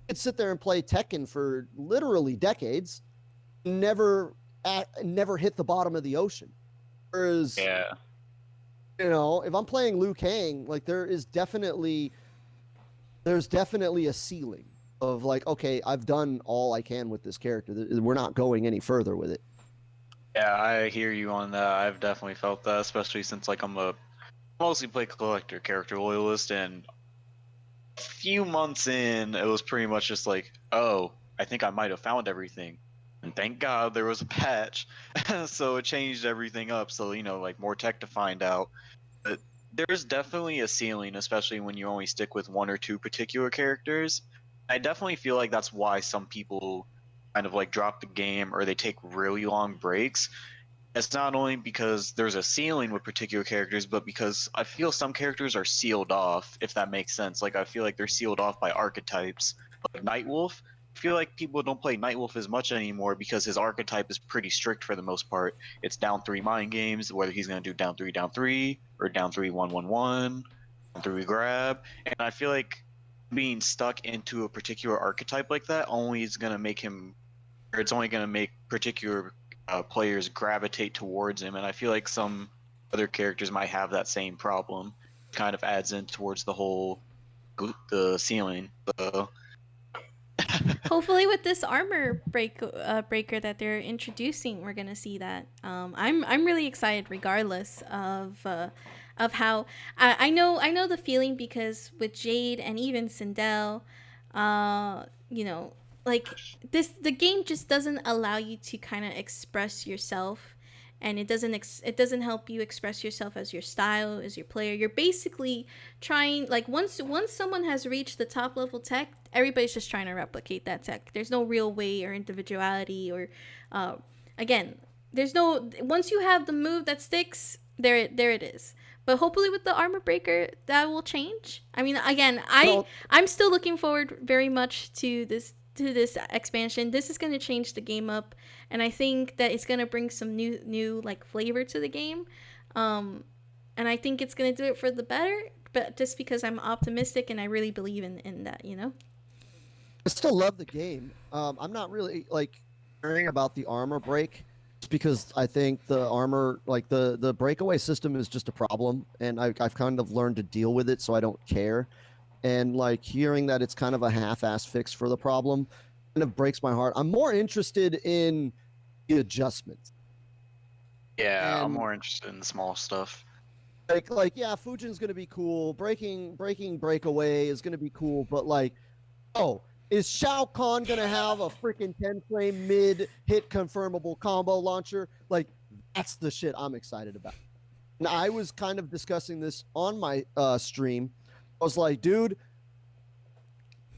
You could sit there and play Tekken for literally decades, never hit the bottom of the ocean. Whereas, you know, if I'm playing Liu Kang, like there's definitely a ceiling of like, okay, I've done all I can with this character. We're not going any further with it. Yeah, I hear you on that. I've definitely felt that, especially since like I'm a mostly play collector character loyalist, and a few months in, it was pretty much just like, oh, I think I might have found everything. And thank God there was a patch. So it changed everything up. So, you know, like more tech to find out. But there's definitely a ceiling, especially when you only stick with one or two particular characters. I definitely feel like that's why some people kind of like drop the game or they take really long breaks. It's not only because there's a ceiling with particular characters, but because I feel some characters are sealed off, if that makes sense. Like I feel like they're sealed off by archetypes. Like Nightwolf, I feel like people don't play Nightwolf as much anymore because his archetype is pretty strict for the most part. It's down 3 mind games, whether he's going to do down 3, or down 3, 1, 1, 1, down 3 grab. And I feel like being stuck into a particular archetype like that only is going to make him, or it's only going to make particular players gravitate towards him. And I feel like some other characters might have that same problem. It kind of adds in towards the whole the ceiling. So hopefully with this armor breaker that they're introducing, we're gonna see that. I'm really excited regardless of how I know the feeling, because with Jade and even Sindel, you know, like the game just doesn't allow you to kind of express yourself, and it doesn't help you express yourself as your style, as your player. You're basically trying, like, once someone has reached the top level tech, everybody's just trying to replicate that tech. There's no real way or individuality, or again, there's no, once you have the move that sticks, there it is. But hopefully with the armor breaker, that will change. I mean, again, I'm still looking forward very much to this expansion. This is going to change the game up, and I think that it's going to bring some new like flavor to the game, and I think it's going to do it for the better, but just because I'm optimistic and I really believe in that, you know. I still love the game. I'm not really like caring about the armor break, because I think the armor, like the breakaway system, is just a problem, and I've kind of learned to deal with it, so I don't care. And like hearing that it's kind of a half-ass fix for the problem kind of breaks my heart. I'm more interested in the adjustments. Yeah, and I'm more interested in the small stuff. Like yeah, Fujin's gonna be cool. Breaking breakaway is gonna be cool, but like, oh, is Shao Kahn gonna have a freaking 10-frame mid-hit confirmable combo launcher? Like, that's the shit I'm excited about. And I was kind of discussing this on my stream. I was like, dude,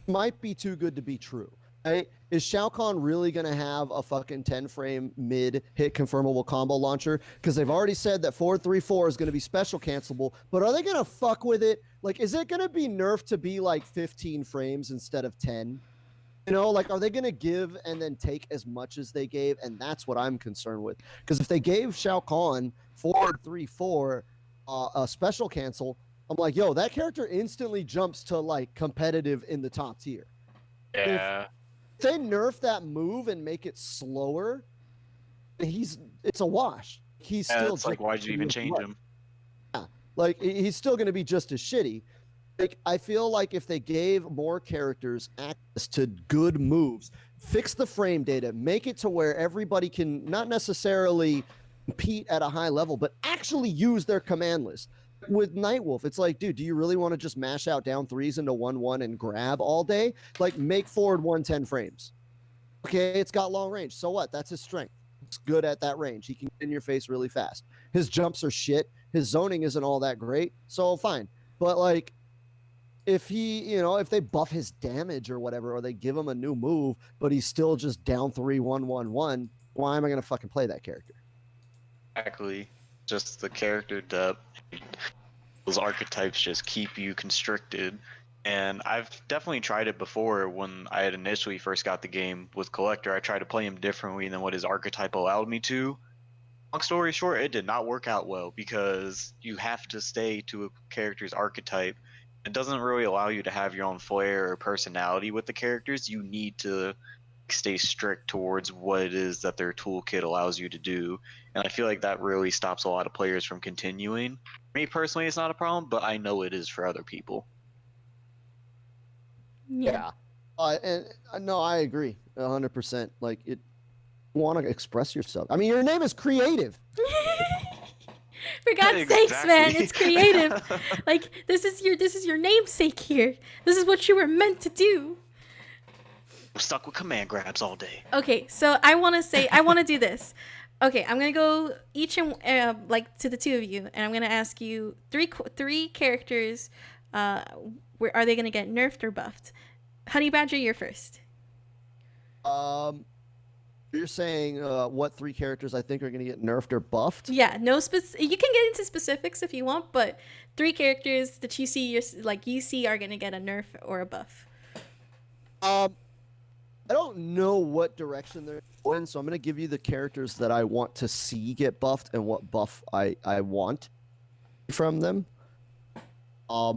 might be too good to be true. Right? Is Shao Kahn really going to have a fucking 10-frame mid-hit confirmable combo launcher? Because they've already said that 434 is going to be special cancelable, but are they going to fuck with it? Like, is it going to be nerfed to be like 15 frames instead of 10? You know, like, are they going to give and then take as much as they gave? And that's what I'm concerned with. Because if they gave Shao Kahn 434 a special cancel, I'm like, yo, that character instantly jumps to like competitive in the top tier. Yeah. If they nerf that move and make it slower, it's a wash. He's still it's like, why'd you even change him? Yeah, like he's still going to be just as shitty. Like, I feel like if they gave more characters access to good moves, fix the frame data, make it to where everybody can not necessarily compete at a high level, but actually use their command list. With Nightwolf, it's like, dude, do you really want to just mash out down threes into 1-1 and grab all day? Like, make forward 110 frames. Okay, it's got long range. So what? That's his strength. It's good at that range. He can get in your face really fast. His jumps are shit. His zoning isn't all that great. So fine. But like, if if they buff his damage or whatever, or they give him a new move, but he's still just down 3-1-1-1, why am I going to fucking play that character? Exactly. Just the character depth. Those archetypes just keep you constricted. And I've definitely tried it before when I had initially first got the game with Collector. I tried to play him differently than what his archetype allowed me to. Long story short, it did not work out well because you have to stay to a character's archetype. It doesn't really allow you to have your own flair or personality with the characters. You need to stay strict towards what it is that their toolkit allows you to do. And I feel like that really stops a lot of players from continuing. For me personally, it's not a problem, but I know it is for other people. Yeah. And no, I agree 100%. Like, it want to express yourself. I mean, your name is creative. For God's sakes, man, it's creative. Like, this is your namesake here. This is what you were meant to do. I'm stuck with command grabs all day. Okay, so I want to do this. Okay, I'm gonna go each and like to the two of you, and I'm gonna ask you three characters. Where are they gonna get nerfed or buffed? Honey Badger, you're first. You're saying what three characters I think are gonna get nerfed or buffed? Yeah, no you can get into specifics if you want, but three characters that you see are gonna get a nerf or a buff. I don't know what direction they're going, so I'm going to give you the characters that I want to see get buffed and what buff I want from them. That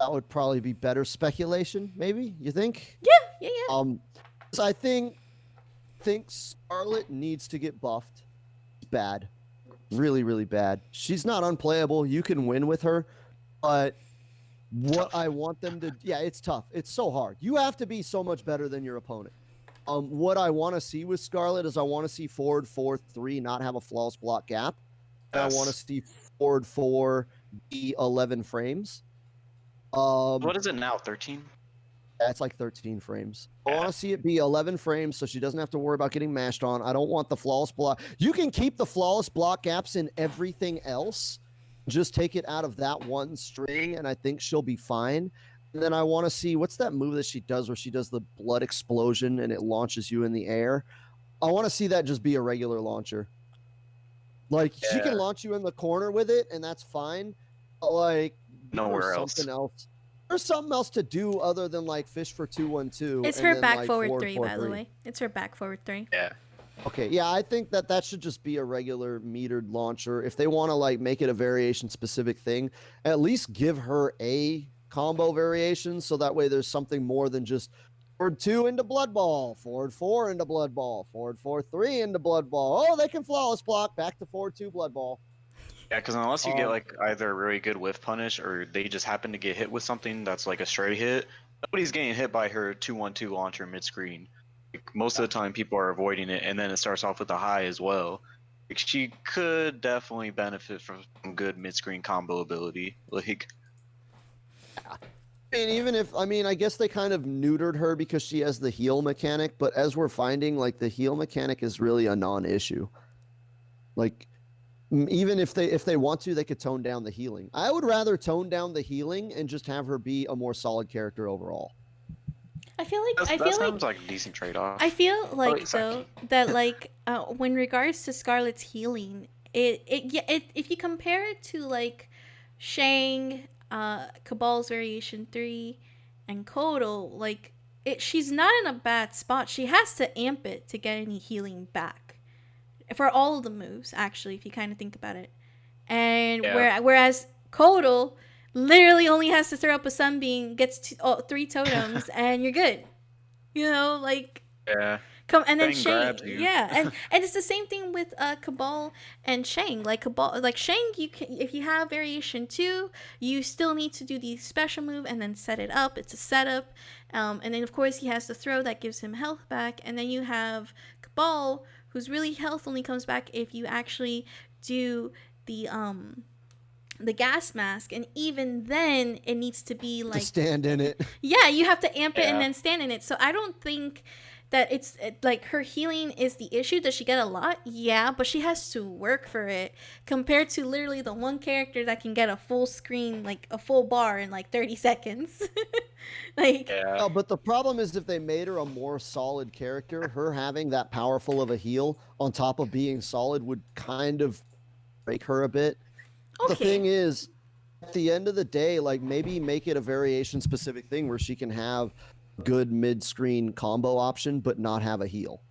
would probably be better speculation, maybe, you think? Yeah. So I think Scarlet needs to get buffed. Bad. Really, really bad. She's not unplayable. You can win with her, but what I want them to, it's tough. It's so hard. You have to be so much better than your opponent. What I want to see with Scarlet is I want to see forward 4-3 not have a flawless block gap. And I want to see forward 4 be 11 frames. What is it now? 13? That's like 13 frames. I want to see it be 11 frames so she doesn't have to worry about getting mashed on. I don't want the flawless block. You can keep the flawless block gaps in everything else. Just take it out of that one string, and I think she'll be fine. And then I want to see, what's that move that she does where she does the blood explosion and it launches you in the air? I want to see that just be a regular launcher. Like, she can launch you in the corner with it, and that's fine. But, like, nowhere else. There's something else to do other than, like, fish for 2-1-2. It's her back forward 3, by the way. It's her back forward 3. Yeah. Okay, yeah, I think that should just be a regular metered launcher. If they want to like make it a variation specific thing, at least give her a combo variation so that way there's something more than just forward 2 into Blood Ball, forward 4 into Blood Ball, forward 4-3 into Blood Ball. Oh, they can flawless block, back to forward 2 Blood Ball. Yeah, because unless you get like either a really good whiff punish or they just happen to get hit with something that's like a stray hit, nobody's getting hit by her 2-1-2 launcher mid-screen. Like, most of the time people are avoiding it, and then it starts off with a high as well. Like, she could definitely benefit from some good mid-screen combo ability. Like, I guess they kind of neutered her because she has the heal mechanic, but as we're finding, like, the heal mechanic is really a non-issue. Like, even if they want to, they could tone down the healing. I would rather tone down the healing and just have her be a more solid character overall. I feel like that sounds like a decent trade-off. I feel like though that like when regards to Scarlet's healing, if you compare it to like Shang, Cabal's Variation 3, and Kodo, like she's not in a bad spot. She has to amp it to get any healing back for all of the moves. Actually, if you kind of think about it, and whereas Kodo literally only has to throw up a sunbeam, gets 3 totems, and you're good. You know, like... Yeah. Come and then Shang Shang, grabs you. yeah, and it's the same thing with Cabal and Shang. Like Cabal, like Shang, you can, if you have variation 2, you still need to do the special move and then set it up. It's a setup, and then of course he has the throw that gives him health back, and then you have Cabal, whose really health only comes back if you actually do the gas mask, and even then it needs to be like to stand in it. Yeah, you have to amp it and Yeah. then stand in it. So I don't think that it's like her healing is the issue. Does she get a lot? Yeah, but she has to work for it compared to literally the one character that can get a full screen, like a full bar in like 30 seconds. Like, Yeah. Oh, but the problem is if they made her a more solid character, her having that powerful of a heal on top of being solid would kind of break her a bit. okay. The thing is, at the end of the day, like maybe make it a variation specific thing where she can have a good mid-screen combo option, but not have a heal.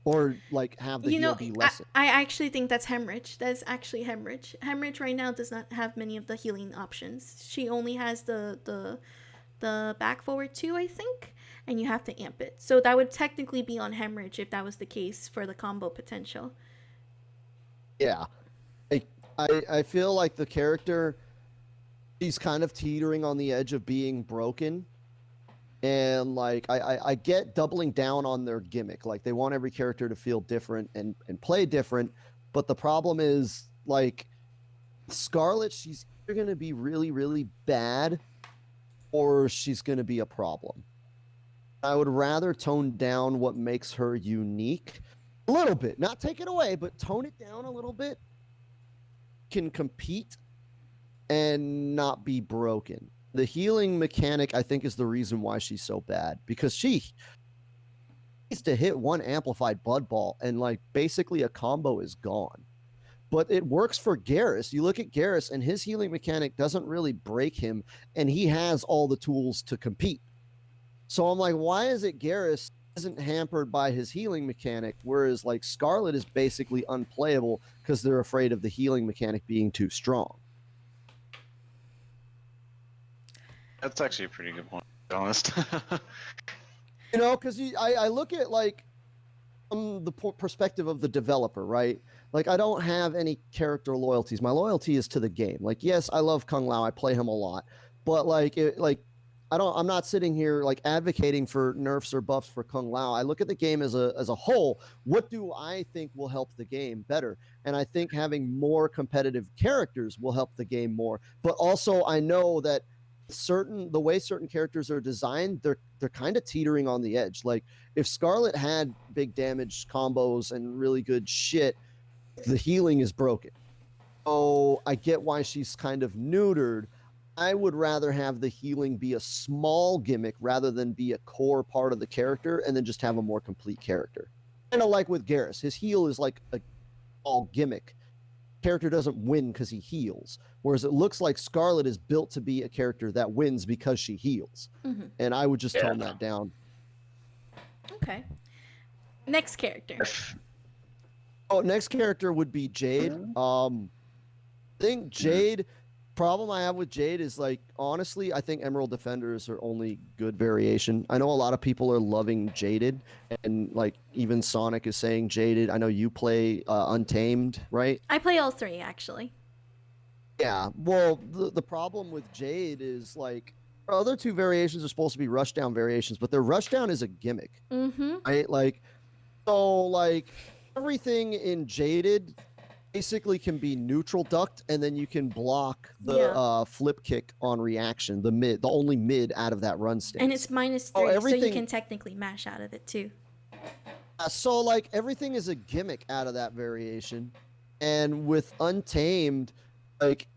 Or like have the heal be lessened. I actually think that's Hemorrhage. That's actually Hemorrhage. Hemorrhage right now does not have many of the healing options. She only has the back forward 2, I think, and you have to amp it. So that would technically be on Hemorrhage if that was the case for the combo potential. Yeah. I feel like the character, she's kind of teetering on the edge of being broken. And like I get doubling down on their gimmick. Like they want every character to feel different and play different. But the problem is like Scarlet, she's either gonna be really, really bad or she's gonna be a problem. I would rather tone down what makes her unique a little bit. Not take it away, but tone it down a little bit. Can compete and not be broken. The healing mechanic, I think, is the reason why she's so bad, because she needs to hit one amplified Blood Ball and like basically a combo is gone. But it works for Garrus. You look at Garrus and his healing mechanic doesn't really break him, and he has all the tools to compete. So I'm like, why is it Garrus isn't hampered by his healing mechanic, whereas like Scarlet is basically unplayable because they're afraid of the healing mechanic being too strong? That's actually a pretty good point, to be honest. You know, because I look at like from the perspective of the developer, right? Like I don't have any character loyalties. My loyalty is to the game. Like, yes, I love Kung Lao. I play him a lot, but I'm not sitting here like advocating for nerfs or buffs for Kung Lao. I look at the game as a whole. What do I think will help the game better? And I think having more competitive characters will help the game more. But also I know that the way certain characters are designed, they're kind of teetering on the edge. Like if Scarlet had big damage combos and really good shit, the healing is broken. So I get why she's kind of neutered. I would rather have the healing be a small gimmick rather than be a core part of the character, and then just have a more complete character. Kind of like with Garrus, his heal is like a small gimmick. Character doesn't win because he heals, whereas it looks like Scarlet is built to be a character that wins because she heals. Mm-hmm. And I would just tone that down. Okay. Next character. Next character would be Jade. I think Jade. Problem I have with Jade is like, honestly, I think Emerald Defenders are only good variation. I know a lot of people are loving Jaded, and like even Sonic is saying Jaded. I know you play Untamed, right? I play all 3 actually. Yeah. Well, the problem with Jade is like our other 2 variations are supposed to be rushdown variations, but their rushdown is a gimmick. Mm-hmm. Right? Like, so like everything in Jaded basically can be neutral ducked, and then you can block the flip kick on reaction, the only mid out of that run stance. And it's -3, so you can technically mash out of it too. So like everything is a gimmick out of that variation. And with Untamed, like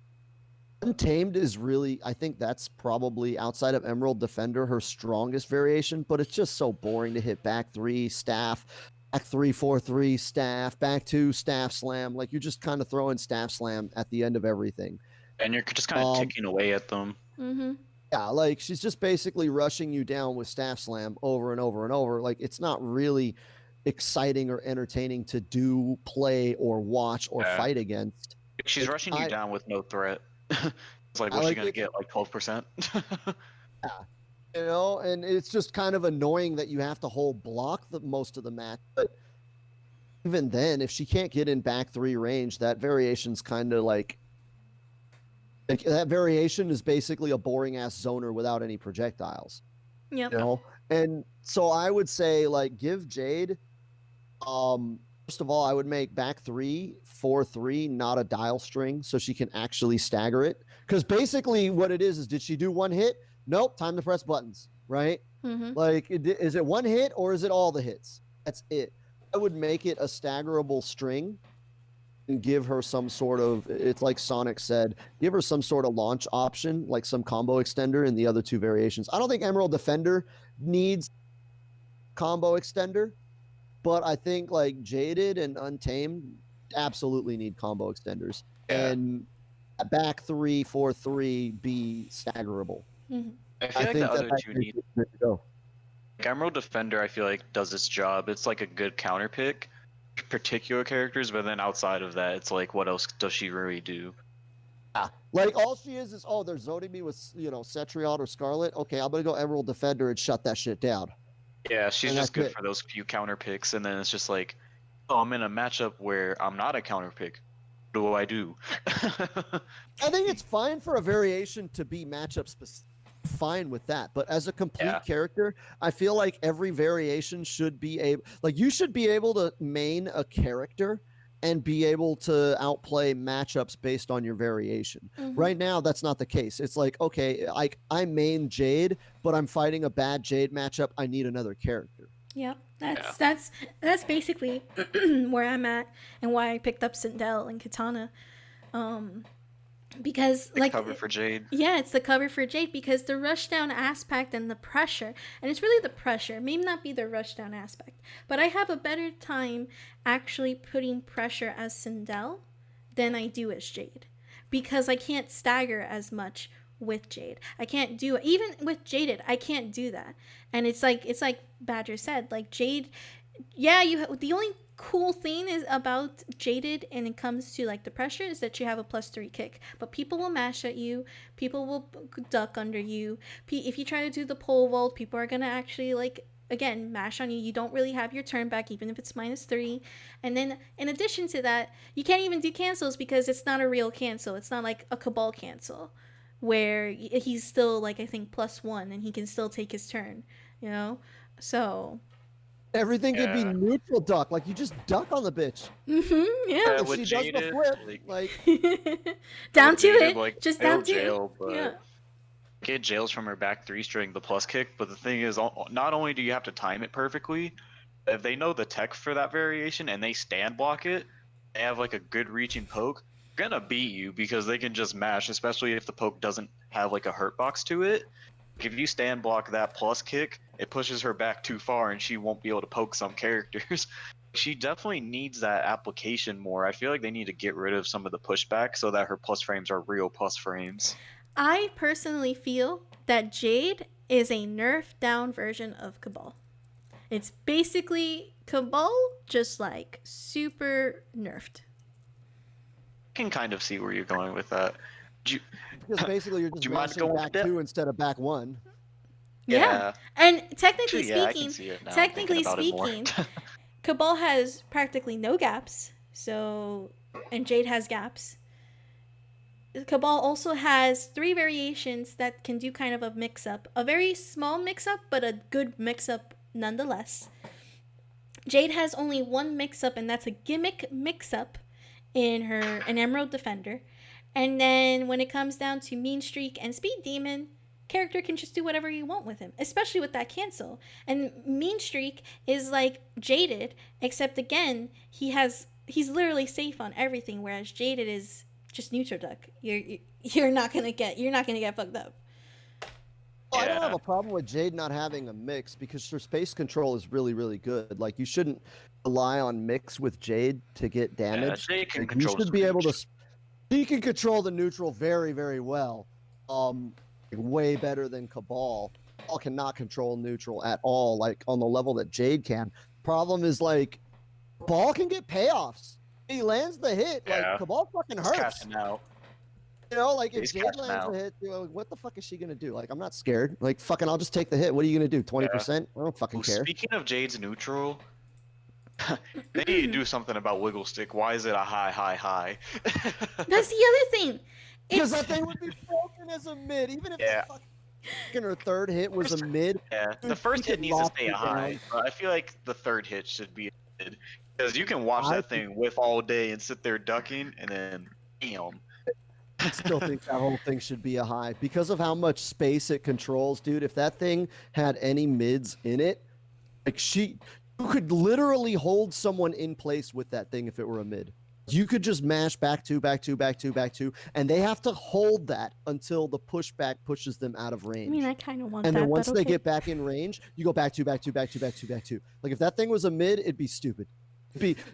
Untamed is really, I think that's probably outside of Emerald Defender her strongest variation, but it's just so boring to hit back 3 staff, back 3 4-3 staff, back 2 staff slam. Like you're just kind of throwing staff slam at the end of everything. And you're just kind of ticking away at them. Mm-hmm. Yeah, like she's just basically rushing you down with staff slam over and over and over. Like it's not really exciting or entertaining to do, play, or watch or fight against. She's rushing you down with no threat. It's like, what's she gonna get? Like 12%? Yeah. You know, and it's just kind of annoying that you have to hold block most of the match. But even then, if she can't get in back 3 range, that variation's kind of like that variation is basically a boring ass zoner without any projectiles. Yep. You know, and so I would say like give Jade. First of all, I would make back 3 4-3 not a dial string, so she can actually stagger it. Because basically, what it is did she do one hit? Nope. Time to press buttons. Right. Mm-hmm. Like, is it one hit or is it all the hits? That's it. I would make it a staggerable string and give her some sort of, it's like Sonic said, give her some sort of launch option, like some combo extender in the other 2 variations. I don't think Emerald Defender needs combo extender, but I think like Jaded and Untamed absolutely need combo extenders. Yeah. And back 3 4-3 be staggerable. Mm-hmm. I feel like the other 2 need. Go. Emerald Defender, I feel like, does its job. It's like a good counter pick, particular characters, but then outside of that, it's like, what else does she really do? Like, all she is, they're zoning me with, Cetrion or Scarlet. Okay, I'm going to go Emerald Defender and shut that shit down. Yeah, she's just good for those few counter picks, and then it's just like, oh, I'm in a matchup where I'm not a counter pick. What do I do? I think it's fine for a variation to be matchup specific. Fine with that, but as a complete character, I feel like every variation should be able, like, you should be able to main a character and be able to outplay matchups based on your variation. Mm-hmm. Right now, that's not the case. It's like, okay, I main Jade, but I'm fighting a bad Jade matchup. I need another character. Yeah, that's basically where I'm at and why I picked up Sindel and Katana. Because the cover for Jade. Yeah, it's the cover for Jade because the rushdown aspect and the pressure, and it's really the pressure, may not be the rushdown aspect, but I have a better time actually putting pressure as Sindel than I do as Jade because I can't stagger as much with Jade. I can't do it. Even with Jaded, I can't do that. And it's like Badger said, like Jade, yeah, the only cool thing is about Jaded and it comes to like the pressure is that you have a +3 kick, but people will mash at you, people will duck under you. If you try to do the pole vault, people are gonna actually like again mash on you. You don't really have your turn back even if it's -3. And then in addition to that, you can't even do cancels because it's not a real cancel. It's not like a Cabal cancel where he's still like I think +1 and he can still take his turn, so everything could be neutral duck. Like, you just duck on the bitch. Mm-hmm, yeah. If she does the flip, like down to Jaded, it. like, Just down to jail, it. but Yeah. Get jails from her back 3 string, the plus kick. But the thing is, not only do you have to time it perfectly, if they know the tech for that variation and they stand block it, they have like a good reaching poke, they're gonna beat you because they can just mash, especially if the poke doesn't have like a hurt box to it. If you stand block that plus kick, it pushes her back too far and she won't be able to poke some characters. She definitely needs that application more. I feel like they need to get rid of some of the pushback so that her plus frames are real plus frames. I personally feel that Jade is a nerfed down version of Cabal. It's basically Cabal, just like super nerfed. I can kind of see where you're going with that. because basically you're just mashing back 2 instead of back 1. Yeah. And technically I speaking, can see it now, Cabal has practically no gaps. And Jade has gaps. Cabal also has 3 variations that can do kind of a mix-up. A very small mix-up, but a good mix-up nonetheless. Jade has only 1 mix-up, and that's a gimmick mix-up in Emerald Defender. And then when it comes down to Mean Streak and Speed Demon, character can just do whatever you want with him, especially with that cancel. And Mean Streak is like Jaded, except again, he's literally safe on everything, whereas Jaded is just neutral duck. You're not gonna get fucked up. I don't have a problem with Jade not having a mix because her space control is really, really good. Like, you shouldn't rely on mix with Jade to get damage. Yeah, Jade can like, control you should be able to. He can control the neutral very, very well. Way better than Cabal. Cabal cannot control neutral at all, like on the level that Jade can. Problem is, like, Cabal can get payoffs. He lands the hit, like Cabal fucking hurts. Out. You know, like if He's Jade catching lands out. a hit, you know, what the fuck is she gonna do? Like, I'm not scared. Like, fucking, I'll just take the hit. What are you gonna do? 20%? I don't fucking Ooh, care. speaking of Jade's neutral, they need to do something about Wiggle Stick. Why is it a high? That's the other thing. Because that thing would be broken as a mid, even if the second or third hit was a mid. Yeah, the first hit needs to stay a high, but I feel like the third hit should be a mid. Because you can watch that thing whiff all day and sit there ducking, and then, damn. I still think that whole thing should be a high because of how much space it controls, dude. If that thing had any mids in it, like you could literally hold someone in place with that thing if it were a mid. You could just mash back two, and they have to hold that until the pushback pushes them out of range. I mean, I kind of want that. And then once but they okay. get back in range, you go back two. Like if that thing was a mid, it'd be stupid.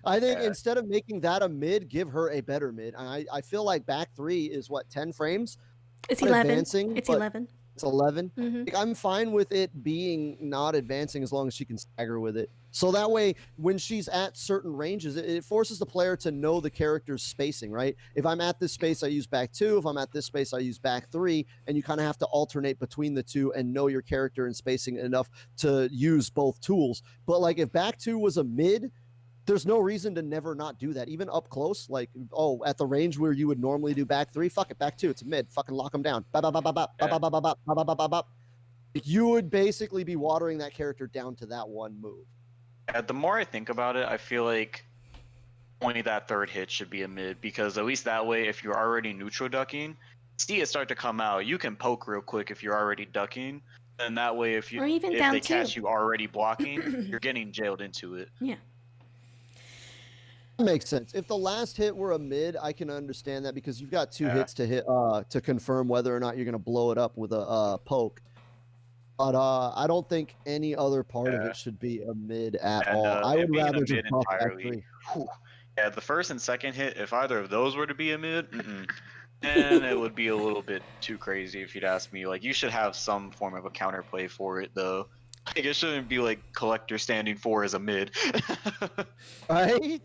I think instead of making that a mid, give her a better mid. I feel like back 3 is what, 10 frames? It's 11. Advancing, It's 11. It's 11. Mm-hmm. Like, I'm fine with it being not advancing as long as she can stagger with it. So that way, when she's at certain ranges, it forces the player to know the character's spacing, right? If I'm at this space, I use back 2. If I'm at this space, I use back 3. And you kind of have to alternate between the two and know your character and spacing enough to use both tools. But like if back 2 was a mid, there's no reason to never not do that. Even up close, like, at the range where you would normally do back 3, fuck it, back 2, it's a mid. Fucking lock them down. You would basically be watering that character down to that one move. The more I think about it, I feel like only that third hit should be a mid, because at least that way, if you're already neutral ducking, see it start to come out, you can poke real quick if you're already ducking. And that way, if they catch you already blocking, you're getting jailed into it. Yeah. That makes sense. If the last hit were a mid, I can understand that because you've got 2 hits to hit to confirm whether or not you're going to blow it up with a poke. But I don't think any other part of it should be a mid at all. I would rather just buff back 3. Yeah, the first and second hit, if either of those were to be a mid, then it would be a little bit too crazy if you'd ask me. Like, you should have some form of a counterplay for it, though. Like, it shouldn't be like Collector standing 4 as a mid. Right?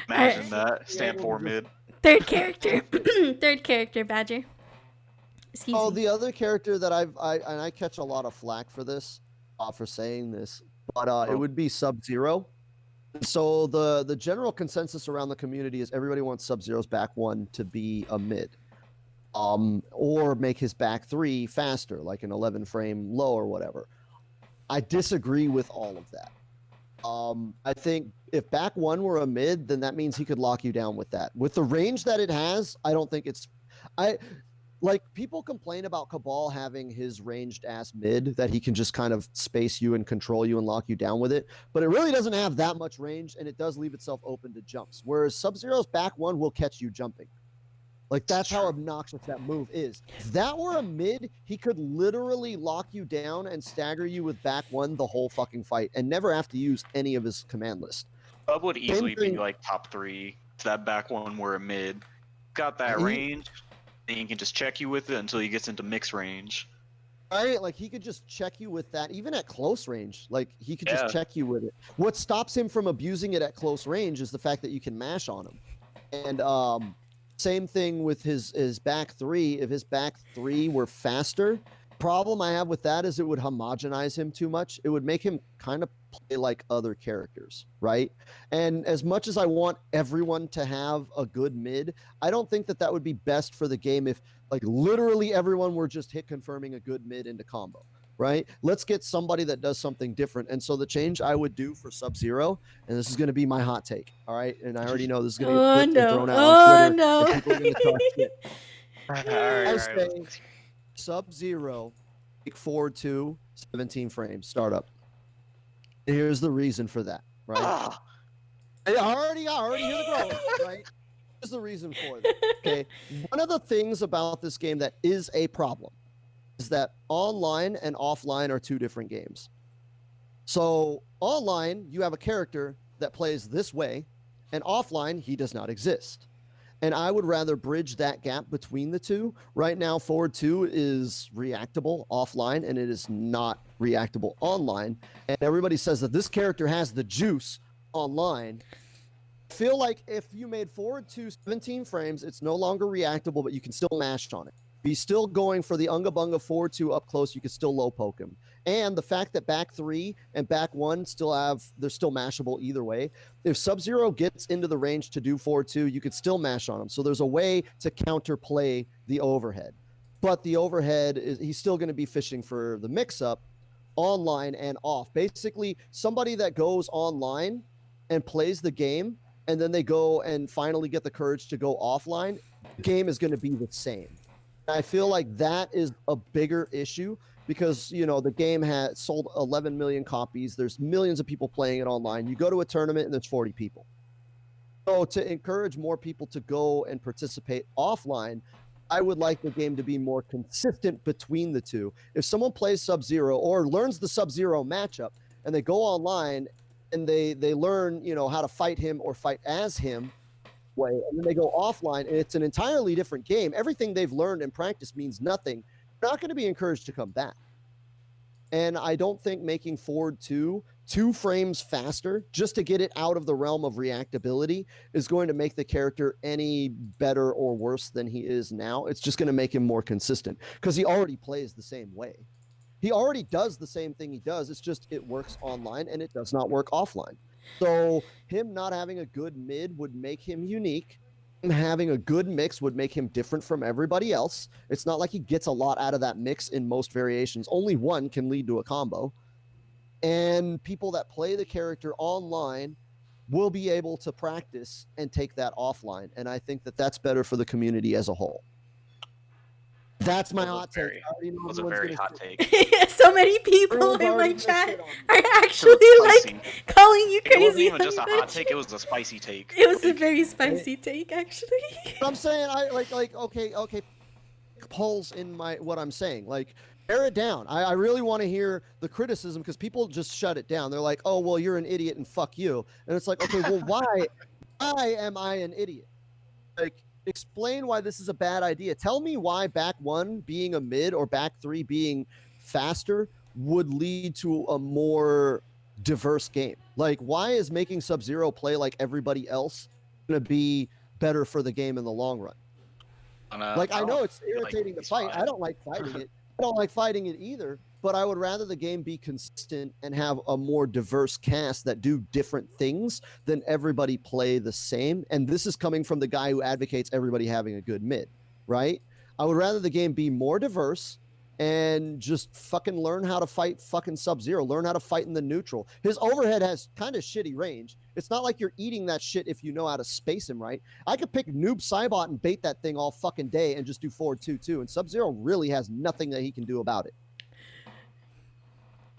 Imagine that. Stand 4 mid. Third character. Third character, Badger. Excuse me. The other character that I catch a lot of flack for this, for saying this, but it would be Sub-Zero. So the general consensus around the community is everybody wants Sub-Zero's back 1 to be a mid. Or make his back 3 faster, like an 11 frame low or whatever. I disagree with all of that. I think if back 1 were a mid, then that means he could lock you down with that. With the range that it has, I don't think it's... Like, people complain about Cabal having his ranged ass mid, that he can just kind of space you and control you and lock you down with it. But it really doesn't have that much range, and it does leave itself open to jumps. Whereas Sub-Zero's back 1 will catch you jumping. Like, that's how obnoxious that move is. If that were a mid, he could literally lock you down and stagger you with back 1 the whole fucking fight and never have to use any of his command list. Sub would easily be like top 3 if that back 1 were a mid. Got that range, and he can just check you with it until he gets into mix range. Right? Like, he could just check you with that, even at close range. Like, he could just check you with it. What stops him from abusing it at close range is the fact that you can mash on him. And, same thing with his back 3. If his back 3 were faster, problem I have with that is it would homogenize him too much. It would make him kind of play like other characters, right? And as much as I want everyone to have a good mid, I don't think that would be best for the game if, like, literally everyone were just hit confirming a good mid into combo, right? Let's get somebody that does something different. And so the change I would do for Sub-Zero, and this is going to be my hot take, all right? And I already know this is going to get thrown out on Twitter. No. People are going to talk shit. I say Sub-Zero, take forward to 17 frames, startup. Here's the reason for that, right? I already hear the growth, right? Here's the reason for that, okay? One of the things about this game that is a problem is that online and offline are 2 different games. So online, you have a character that plays this way, and offline, he does not exist. And I would rather bridge that gap between the two. Right now, forward 2 is reactable offline, and it is not reactable online. And everybody says that this character has the juice online. feel like if you made forward 2 17 frames, it's no longer reactable, but you can still mash on it. Be still going for the Unga Bunga forward 2 up close, you can still low poke him. And the fact that back 3 and back 1 they're still mashable either way. If Sub-Zero gets into the range to do forward 2, you could still mash on him. So there's a way to counterplay the overhead. But the overhead he's still going to be fishing for the mix-up online and off. Basically, somebody that goes online and plays the game, and then they go and finally get the courage to go offline, the game is going to be the same. I feel like that is a bigger issue because, the game has sold 11 million copies. There's millions of people playing it online. You go to a tournament and there's 40 people. So to encourage more people to go and participate offline, I would like the game to be more consistent between the two. If someone plays Sub-Zero or learns the Sub-Zero matchup and they go online and they learn, how to fight him or fight as him, way, and then they go offline and it's an entirely different game. Everything they've learned and practiced means nothing. They're not going to be encouraged to come back. And I don't think making forward 2 frames faster just to get it out of the realm of reactability is going to make the character any better or worse than he is now. It's just going to make him more consistent because he already plays the same way. He already does the same thing he does. It's just it works online and it does not work offline. So him not having a good mid would make him unique. Him having a good mix would make him different from everybody else. It's not like he gets a lot out of that mix in most variations. Only one can lead to a combo. And people that play the character online will be able to practice and take that offline. And I think that that's better for the community as a whole. That's my hot take. It was a very hot take. So many people in my chat are actually calling you crazy. It wasn't even just a hot take; it was a spicy take. It was a very spicy take, actually. I'm saying, okay, pulls in what I'm saying. Like, tear it down. I really want to hear the criticism because people just shut it down. They're like, oh, well, you're an idiot and fuck you. And it's like, okay, well, why am I an idiot? Like, explain why this is a bad idea. Tell me why back 1 being a mid or back 3 being faster would lead to a more diverse game. Like, why is making Sub-Zero play like everybody else going to be better for the game in the long run? I know it's irritating to fight. I don't like fighting it. I don't like fighting it either, but I would rather the game be consistent and have a more diverse cast that do different things than everybody play the same. And this is coming from the guy who advocates everybody having a good mid, right? I would rather the game be more diverse and just fucking learn how to fight fucking Sub-Zero. Learn how to fight in the neutral. His overhead has kind of shitty range. It's not like you're eating that shit if you know how to space him right. I could pick Noob Saibot and bait that thing all fucking day and just do forward 2-2. And Sub-Zero really has nothing that he can do about it.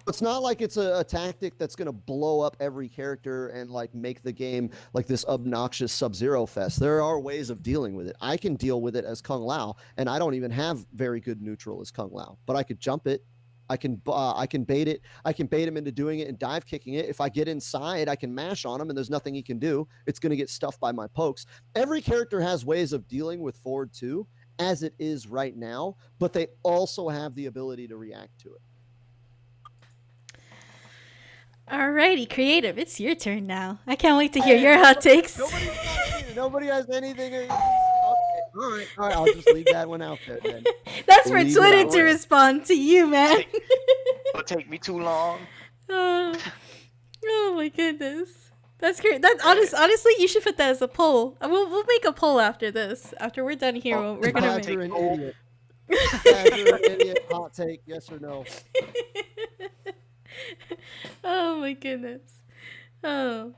It's not like it's a tactic that's going to blow up every character and like make the game like this obnoxious Sub-Zero fest. There are ways of dealing with it. I can deal with it as Kung Lao, and I don't even have very good neutral as Kung Lao, but I could jump it. I can bait it. I can bait him into doing it and dive kicking it. If I get inside, I can mash on him, and there's nothing he can do. It's going to get stuffed by my pokes. Every character has ways of dealing with forward 2 as it is right now, but they also have the ability to react to it. Alrighty, Creative, it's your turn now. I can't wait to hear your hot takes. Nobody has anything. Okay. All right, I'll just leave that one out there then. That's for Twitter to respond to you, man. It'll take me too long. Oh my goodness. That's great. That's honestly, you should put that as a poll. We'll make a poll after this. After we're done here, we're gonna make an idiot. You're an idiot. Hot take, yes or no? Oh my goodness. Oh.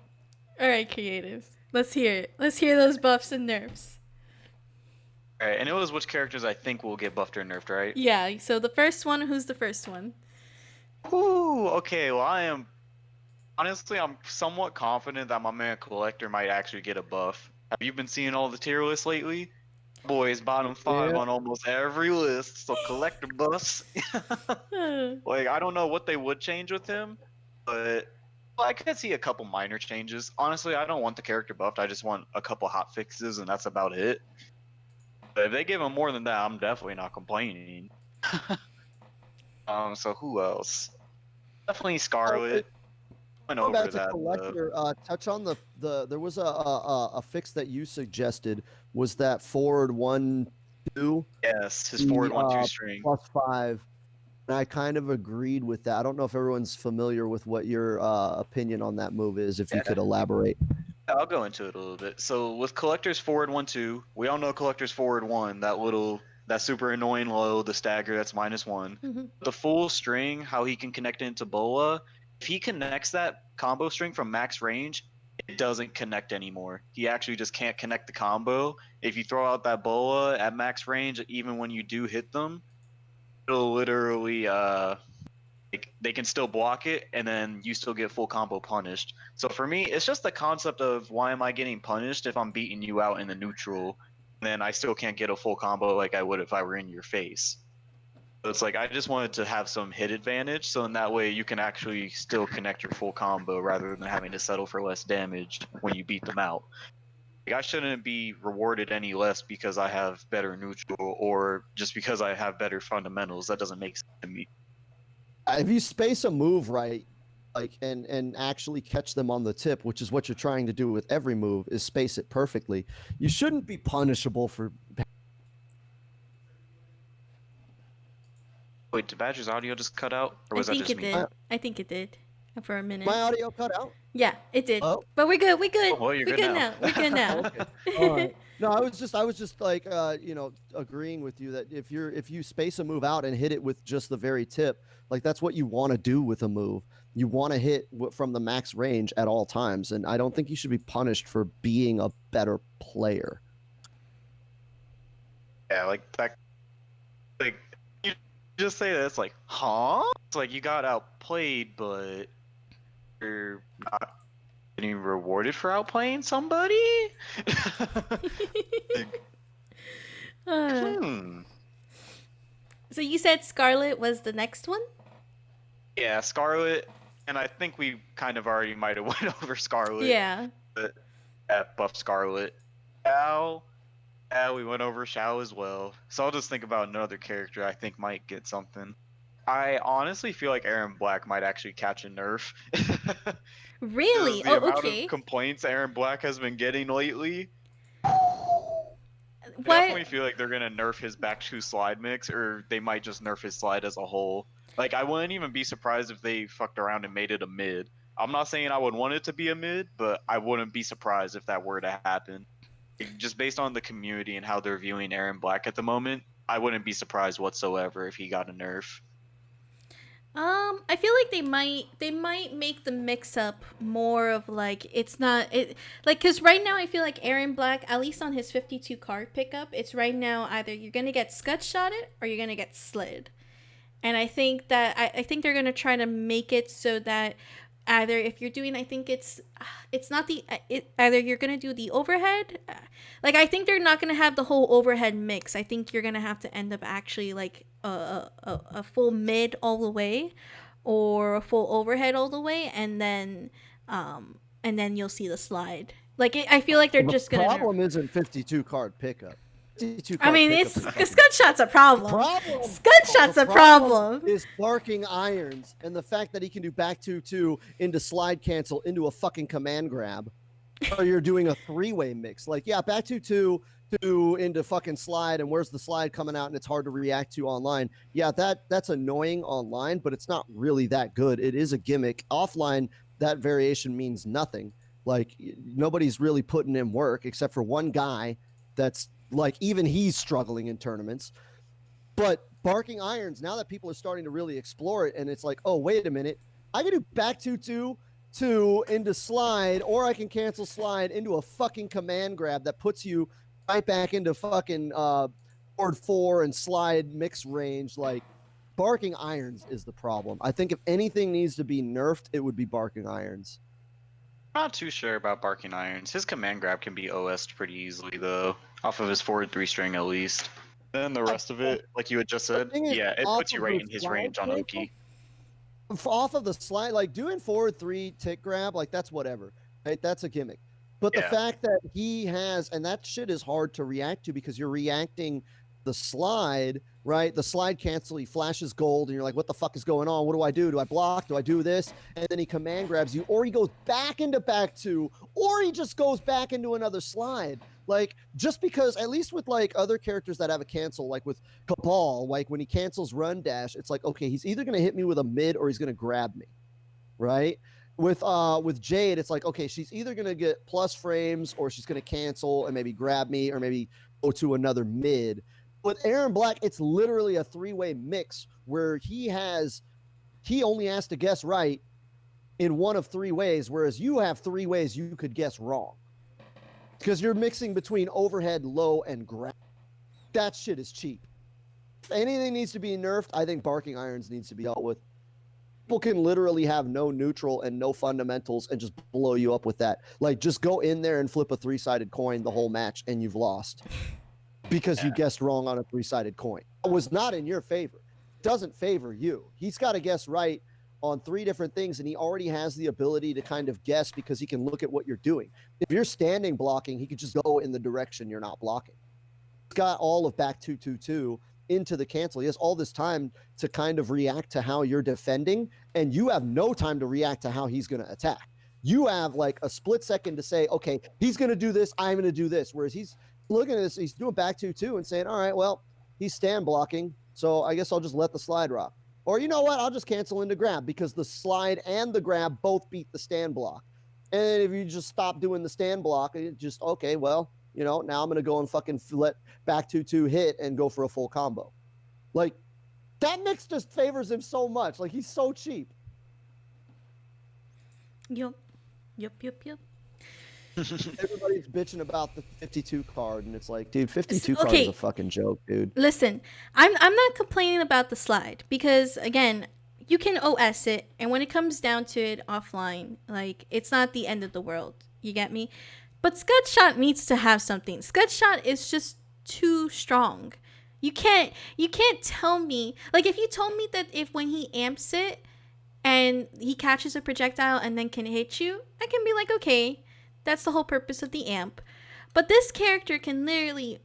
Alright, Creative. Let's hear it. Let's hear those buffs and nerfs. Alright, and it was which characters I think will get buffed or nerfed, right? Yeah, so the first one, who's the first one? Ooh, okay, well I'm somewhat confident that my man Collector might actually get a buff. Have you been seeing all the tier lists lately? Boys, bottom 5 on almost every list, so Collector buffs. Like, I don't know what they would change with him, but I could see a couple minor changes. Honestly, I don't want the character buffed. I just want a couple hot fixes, and that's about it. But if they give him more than that, I'm definitely not complaining. So who else? Definitely Scarlet. went Going over back to that. collector, touch on the there was a fix that you suggested was that forward 1-2. Yes, his forward 1-2 string. +5. And I kind of agreed with that. I don't know if everyone's familiar with what your opinion on that move is, if you could elaborate. I'll go into it a little bit. So with collector's forward 1-2, we all know collector's forward 1, that super annoying low, the stagger that's -1. Mm-hmm. The full string, how he can connect it into boa. If he connects that combo string from max range, it doesn't connect anymore. He actually just can't connect the combo. If you throw out that boa at max range, even when you do hit them, it'll literally they can still block it, and then you still get full combo punished. So for me, it's just the concept of why am I getting punished if I'm beating you out in the neutral, and then I still can't get a full combo like I would if I were in your face. So it's like I just wanted to have some hit advantage, so in that way you can actually still connect your full combo rather than having to settle for less damage when you beat them out. Like, I shouldn't be rewarded any less because I have better neutral or just because I have better fundamentals. That doesn't make sense to me. If you space a move right, like and actually catch them on the tip, which is what you're trying to do with every move, is space it perfectly, you shouldn't be punishable for. Wait, did Badger's audio just cut out? Or was I that think just it me? did. I think it did for a minute. My audio cut out. Yeah, it did. Oh. But we're good. We're good. Oh, well, you're we're good now. We're good now. Okay. All right. No, I was just like agreeing with you that if you space a move out and hit it with just the very tip, like that's what you want to do with a move. You want to hit from the max range at all times, and I don't think you should be punished for being a better player. Yeah, like that. Like you just say that, it's like, huh? It's like you got outplayed, but you're not getting rewarded for outplaying somebody. Hmm. So you said Scarlet was the next one? Yeah, Scarlet, and I think we kind of already might have went over Scarlet. Yeah. But buff Scarlet. Shao. Yeah, we went over Shao as well. So I'll just think about another character I think might get something. I honestly feel like Aaron Black might actually catch a nerf. Really? The Oh, amount okay. of complaints Aaron Black has been getting lately. I What? definitely feel like they're gonna nerf his back 2 slide mix, or they might just nerf his slide as a whole. Like, I wouldn't even be surprised if they fucked around and made it a mid. I'm not saying I would want it to be a mid, but I wouldn't be surprised if that were to happen. Just based on the community and how they're viewing Aaron Black at the moment, I wouldn't be surprised whatsoever if he got a nerf. I feel like they might make the mix up more of like it's not it like because right now I feel like Aaron Black, at least on his 52 card pickup, it's right now either you're gonna get scud shotted or you're gonna get slid, and I think that I think they're gonna try to make it so that either if you're doing, I think it's not the either you're gonna do the overhead, like I think they're not gonna have the whole overhead mix. I think you're gonna have to end up actually like a full mid all the way, or a full overhead all the way, and then you'll see the slide. Like I feel like they're just gonna. The problem isn't 52 card pickup. I mean, it's scud shot's a problem. Scud shot's a problem. Is barking irons and the fact that he can do back 2-2 into slide cancel into a fucking command grab, or you're doing a 3-way mix. Like, yeah, back 2-2 into fucking slide, and where's the slide coming out, and it's hard to react to online. Yeah, that's annoying online, but it's not really that good. It is a gimmick. Offline, that variation means nothing. Like, nobody's really putting in work except for one guy that's like, even he's struggling in tournaments. But barking irons, now that people are starting to really explore it, and it's like, oh, wait a minute, I can do back 2-2 into slide, or I can cancel slide into a fucking command grab that puts you right back into fucking board 4 and slide mix range. Like, barking irons is the problem. I think if anything needs to be nerfed, it would be barking irons. I'm not too sure about barking irons. His command grab can be OS'd pretty easily, though, off of his forward 3 string at least. Then the rest of it, like you had just said, yeah, it puts you right in his range on Oki. Off of the slide, like doing forward 3 tick grab, like that's whatever, right? That's a gimmick. But the fact that he has, and that shit is hard to react to because you're reacting the slide right? The slide cancel, he flashes gold, and you're like, what the fuck is going on? What do I do? Do I block? Do I do this? And then he command grabs you, or he goes back into back two, or he just goes back into another slide. Like, just because, at least with like other characters that have a cancel, like with Cabal, like when he cancels run dash, it's like, okay, he's either going to hit me with a mid or he's going to grab me, right? With Jade, it's like, okay, she's either going to get plus frames or she's going to cancel and maybe grab me or maybe go to another mid. With Aaron Black, it's literally a three-way mix where he only has to guess right in one of three ways, whereas you have three ways you could guess wrong. Because you're mixing between overhead, low, and grab. That shit is cheap. If anything needs to be nerfed, I think Barking Irons needs to be dealt with. People can literally have no neutral and no fundamentals and just blow you up with that. Like, just go in there and flip a three-sided coin the whole match and you've lost. Because you guessed wrong on a three-sided coin. It was not in your favor. It doesn't favor you. He's got to guess right on three different things, and he already has the ability to kind of guess because he can look at what you're doing. If you're standing blocking, he could just go in the direction you're not blocking. He's got all of back 2-2-2 into the cancel. He has all this time to kind of react to how you're defending, and you have no time to react to how he's going to attack. You have like a split second to say, okay, he's going to do this, I'm going to do this, whereas he's looking at this, he's doing back 2-2 and saying, all right, well, he's stand blocking, so I guess I'll just let the slide rock. Or you know what, I'll just cancel into grab because the slide and the grab both beat the stand block. And if you just stop doing the stand block, it just, okay, well, you know, now I'm going to go and fucking let back 2-2 hit and go for a full combo. Like, that mix just favors him so much. Like, he's so cheap. Yup. Everybody's bitching about the 52 card, and it's like, dude, 52 card is a fucking joke, dude. Listen, I'm not complaining about the slide because, again, you can OS it, and when it comes down to it offline, like, it's not the end of the world. You get me? But Scud Shot needs to have something. Scud Shot is just too strong. You can't tell me, like, if you told me that if when he amps it and he catches a projectile and then can hit you, I can be like, okay, that's the whole purpose of the amp. But this character can literally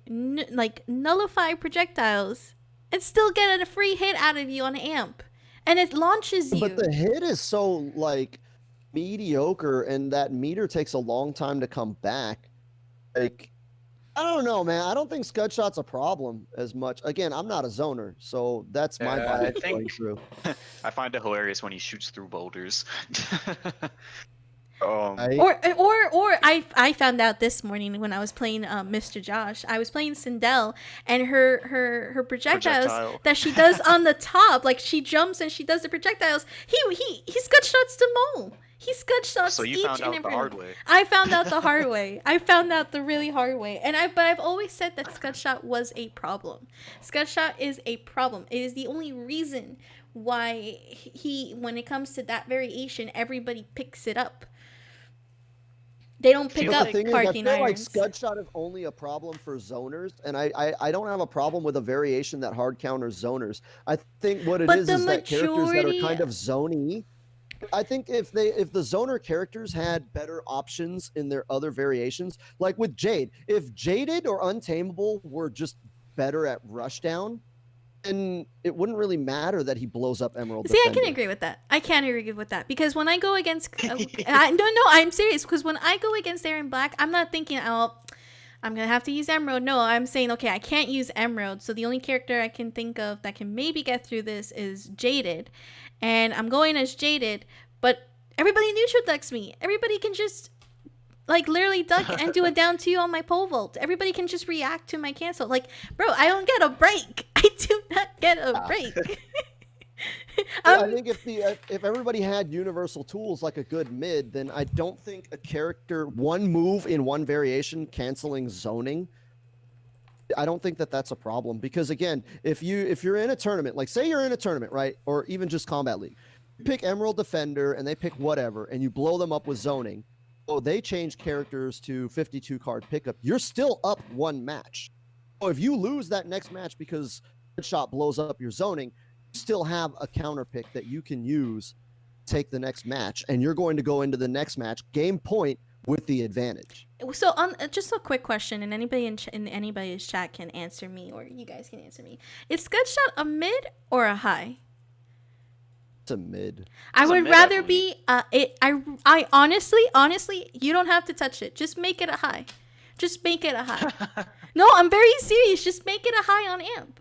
nullify projectiles and still get a free hit out of you on amp, and it launches you. But the hit is so like mediocre, and that meter takes a long time to come back. Like, I don't know, man. I don't think Scud Shot's a problem as much. Again, I'm not a zoner, so that's my bias going through. I find it hilarious when he shoots through boulders. Or I found out this morning when I was playing Mr. Josh. I was playing Sindel, and her projectiles that she does on the top, like she jumps and she does the projectiles. He Scud Shots to Mo. He Scud Shots each and every. The hard way. I found out the hard way. I found out the really hard way. But I've always said that Scud Shot was a problem. Scud Shot is a problem. It is the only reason why when it comes to that variation, everybody picks it up. They don't pick up Parking Irons. Like Scud Shot is only a problem for zoners, and I don't have a problem with a variation that hard counters zoners. I think what it is that characters that are kind of zony. I think if the zoner characters had better options in their other variations, like with Jade, if Jaded or Untamable were just better at rushdown, and it wouldn't really matter that he blows up Emerald See, Defender. I can agree with that. I can agree with that. Because when I go against... I'm serious. Because when I go against Aaron Black, I'm not thinking, oh, I'm going to have to use Emerald. No, I'm saying, okay, I can't use Emerald. So the only character I can think of that can maybe get through this is Jaded. And I'm going as Jaded. But everybody neutral decks me. Everybody can just... like, literally duck and do a down 2 on my pole vault. Everybody can just react to my cancel. Like, bro, I don't get a break. I do not get a break. I think if everybody had universal tools like a good mid, then I don't think a character, one move in one variation canceling zoning, I don't think that that's a problem. Because, again, if you're in a tournament, like say you're in a tournament, right, or even just Combat League, you pick Emerald Defender and they pick whatever, and you blow them up with zoning. Oh, they change characters to 52 card pickup. You're still up one match. So if you lose that next match because Headshot blows up your zoning, you still have a counter pick that you can use to take the next match. And you're going to go into the next match, game point with the advantage. So on just a quick question, and anybody in anybody's chat can answer me, or you guys can answer me. Is Scud Shot a mid or a high? It's a mid. I would rather be I honestly, you don't have to touch it. Just make it a high. Just make it a high. No, I'm very serious. Just make it a high on amp.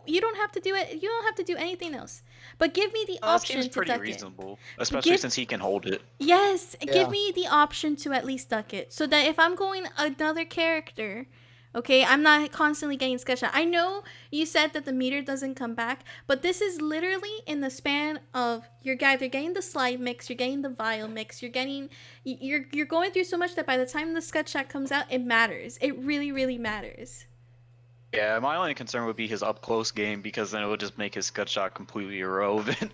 You don't have to do it. You don't have to do anything else. But give me the option to duck it. Pretty reasonable, especially since he can hold it. Yes, give me the option to at least duck it, so that if I'm going another character, okay, I'm not constantly getting Scud Shot. I know you said that the meter doesn't come back, but this is literally in the span of you're getting the slide mix, you're getting the vial mix, you're going through so much that by the time the Scud Shot comes out, it matters. It really, really matters. Yeah, my only concern would be his up close game, because then it would just make his Scud Shot completely irrelevant.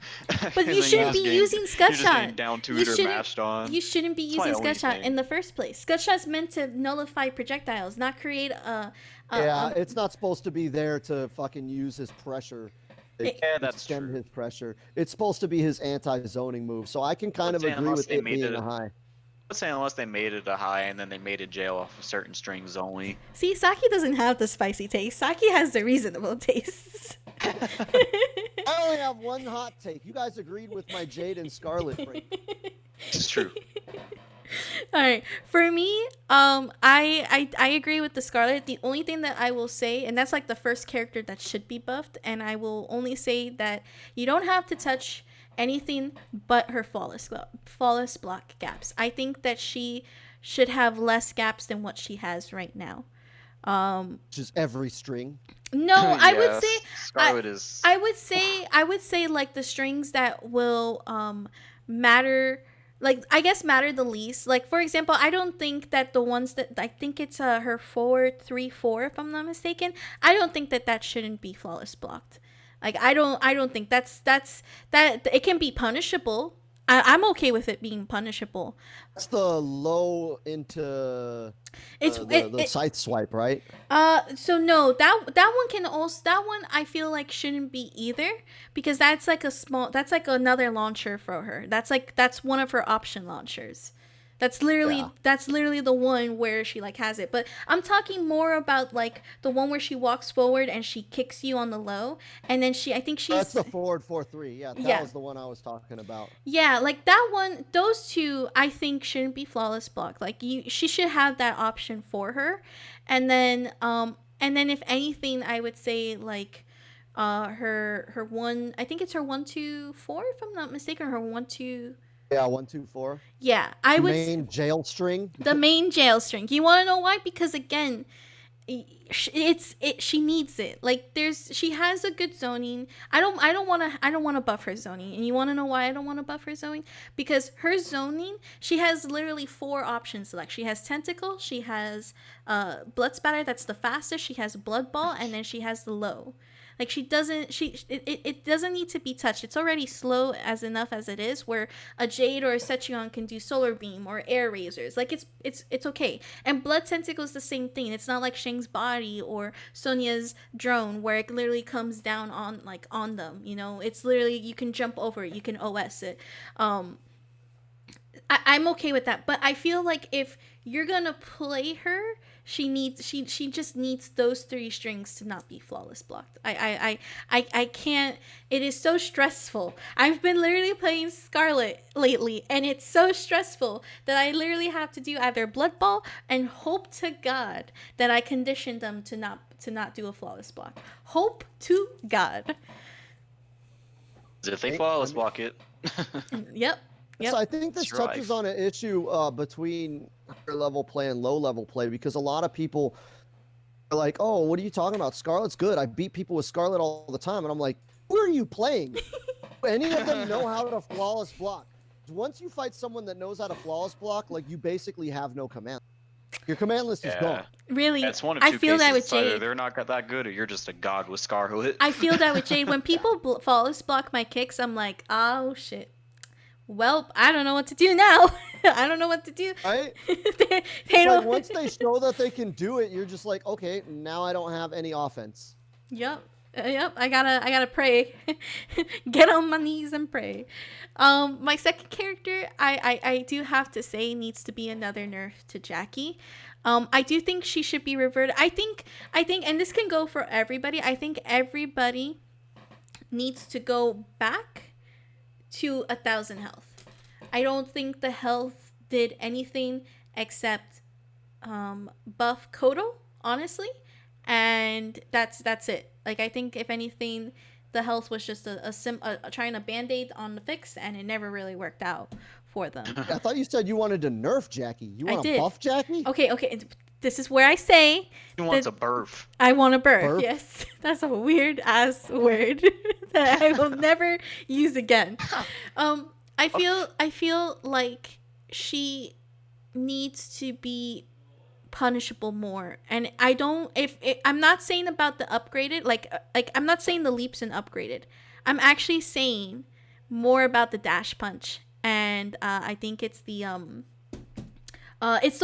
But you shouldn't be using Scud Shot. Down or mashed on. You shouldn't be using Scud Shot in the first place. Scud Shot's meant to nullify projectiles, not create it's not supposed to be there to fucking use his pressure. That's true. His pressure. It's supposed to be his anti-zoning move. So I can kind of agree with it being a high. Let's say unless they made it a high and then they made it jail off of certain strings only. See, Saki doesn't have the spicy taste. Saki has the reasonable tastes. I only have one hot take. You guys agreed with my Jade and Scarlet break. It's true. All right, for me, I agree with the Scarlet. The only thing that I will say, and that's like the first character that should be buffed, and I will only say that you don't have to touch anything but her flawless block gaps. I think that she should have less gaps than what she has right now. Just every string. No, I would say Scarlet is. I would say like the strings that will matter. Like, I guess matter the least. Like, for example, I don't think that the ones that I think it's her 4-3-4, if I'm not mistaken. I don't think that shouldn't be flawless blocked. Like, I don't think that it can be punishable. I'm okay with it being punishable. That's the low into the scythe swipe, right? So no, that one can also, that one I feel like shouldn't be either, because that's like another launcher for her. That's one of her option launchers. That's literally the one where she like has it. But I'm talking more about like the one where she walks forward and she kicks you on the low, and then that's the forward 4-3. Yeah, that was the one I was talking about. Yeah, like that one. Those two I think shouldn't be flawless blocked. Like she should have that option for her, and then if anything, I would say like her one. I think it's her 1-2-4 if I'm not mistaken. Her 1-2. Yeah, 1-2-4. Yeah, I would. Main jail string. The main jail string. You want to know why? Because again, she needs it. Like she has a good zoning. I don't want to buff her zoning. And you want to know why I don't want to buff her zoning? Because her zoning, she has literally 4 options. Like she has tentacle, she has blood spatter, that's the fastest. She has blood ball, and then she has the low. Like it doesn't need to be touched. It's already slow enough as it is, where a Jade or a Sechuan can do solar beam or air razors. Like it's okay. And blood tentacle is the same thing. It's not like Shang's body or Sonya's drone where it literally comes down on them. You know, it's literally you can jump over it, you can OS it. I'm okay with that, but I feel like if you're gonna play her, she just needs those 3 strings to not be flawless blocked. I can't. It is so stressful. I've been literally playing Scarlet lately, and it's so stressful that I literally have to do either blood ball and hope to God that I condition them to not do a flawless block. Hope to God. If they flawless block it. Yep. So I think this touches on an issue between higher level play and low level play, because a lot of people are like, "Oh, what are you talking about? Scarlet's good. I beat people with Scarlet all the time." And I'm like, "Who are you playing? Any of them know how to flawless block? Once you fight someone that knows how to flawless block, like you basically have no command. Your command list is gone." Really? That's one of two I feel cases. that with Jade. Either they're not that good, or you're just a god with Scarlet. I feel that with Jade. When people flawless block my kicks, I'm like, "Oh shit. Well, I don't know what to do now." I don't know what to do. Right? they don't. Like once they show that they can do it, you're just like, okay, now I don't have any offense. Yep. Yep, I gotta pray. Get on my knees and pray. My second character, I do have to say, needs to be another nerf to Jackie. I do think she should be reverted. I think, and this can go for everybody. I think everybody needs to go back to 1,000 health. I don't think the health did anything except buff Kodo, honestly, and that's it. Like, I think if anything, the health was just trying to band-aid on the fix, and it never really worked out for them. I thought you said you wanted to nerf Jackie. You want to buff Jackie? Okay. This is where I say he wants a burf. I want a burf. Yes, that's a weird ass word that I will never use again. I feel like she needs to be punishable more, and I don't. I'm not saying about the upgraded, like I'm not saying the leaps and upgraded. I'm actually saying more about the dash punch, and I think it's the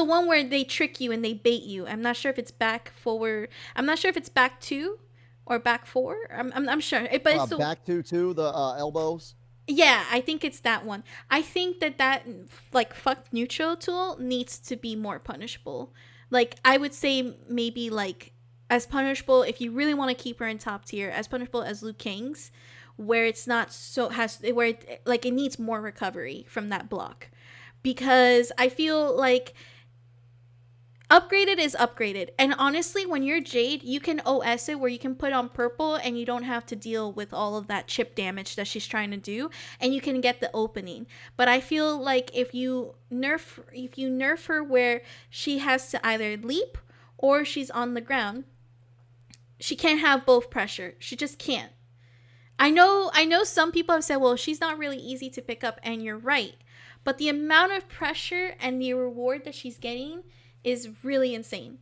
one where they trick you and they bait you. I'm not sure if it's back forward. I'm not sure if it's back 2 or back 4. I'm sure, but it's back 2 the elbows. Yeah, I think it's that one. I think that like fuck neutral tool needs to be more punishable. Like, I would say maybe like as punishable, if you really want to keep her in top tier, as punishable as Liu Kang's, where it's not so it needs more recovery from that block. Because I feel like upgraded is upgraded. And honestly, when you're Jade, you can OS it where you can put on purple and you don't have to deal with all of that chip damage that she's trying to do, and you can get the opening. But I feel like if you nerf her where she has to either leap or she's on the ground, she can't have both pressure. She just can't. I know some people have said, well, she's not really easy to pick up, and you're right. But the amount of pressure and the reward that she's getting is really insane,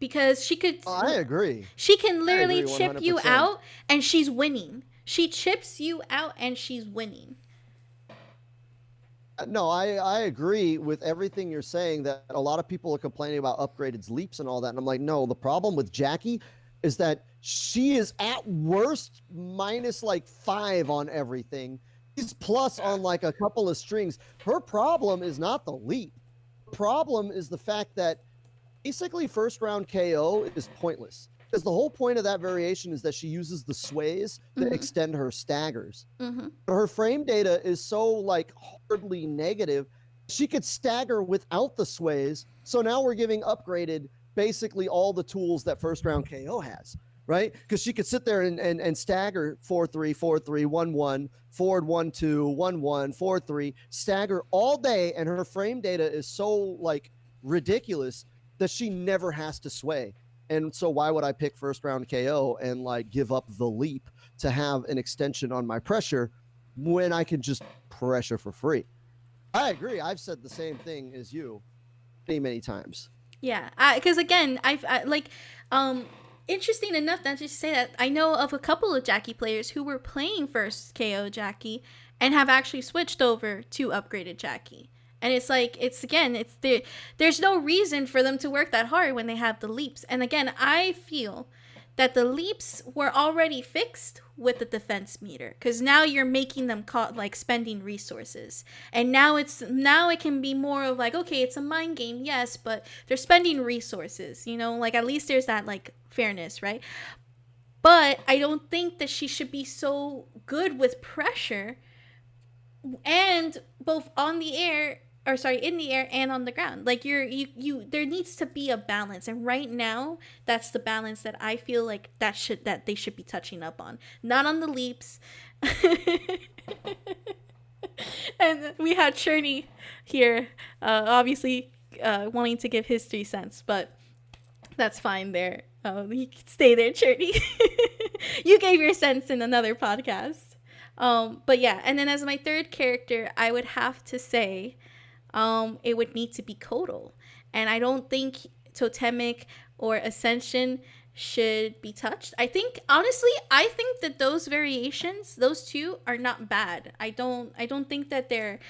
because she could. I agree. She can literally chip you out, and she's winning. She chips you out, and she's winning. No, I agree with everything you're saying. That a lot of people are complaining about upgraded leaps and all that, and I'm like, no. The problem with Jackie is that she is at worst minus like 5 on everything. She's plus on like a couple of strings. Her problem is not the leap. The problem is the fact that basically first round KO is pointless, because the whole point of that variation is that she uses the sways to extend her staggers. Her frame data is so like hardly negative, she could stagger without the sways. So now we're giving upgraded basically all the tools that first round KO has, right? Because she could sit there and stagger 4-3, 4-3, 1-1, forward 1-2, 1-1, 4-3, stagger all day, and her frame data is so like ridiculous that she never has to sway. And so why would I pick first round KO and like give up the leap to have an extension on my pressure when I can just pressure for free? I agree. I've said the same thing as you many times. Yeah, because again, interesting enough that you say that, I know of a couple of Jackie players who were playing first KO Jackie and have actually switched over to upgraded Jackie. And it's like, there's no reason for them to work that hard when they have the leaps. And again, I feel that the leaps were already fixed with the defense meter, because now you're making them spending resources, and now it can be more of like, okay, it's a mind game, yes, but they're spending resources, like at least there's that like fairness, right? But I don't think that she should be so good with pressure, and both in the air and on the ground. Like you there needs to be a balance, and right now that's the balance that I feel like that they should be touching up on, not on the leaps. And we had Cherney here, obviously wanting to give his 3 cents, but that's fine there. You can stay there, Cherney. You gave your cents in another podcast. But yeah, and then as my third character, I would have to say it would need to be Kotal. And I don't think Totemic or Ascension should be touched. I think that those variations, those two, are not bad. I don't think that they're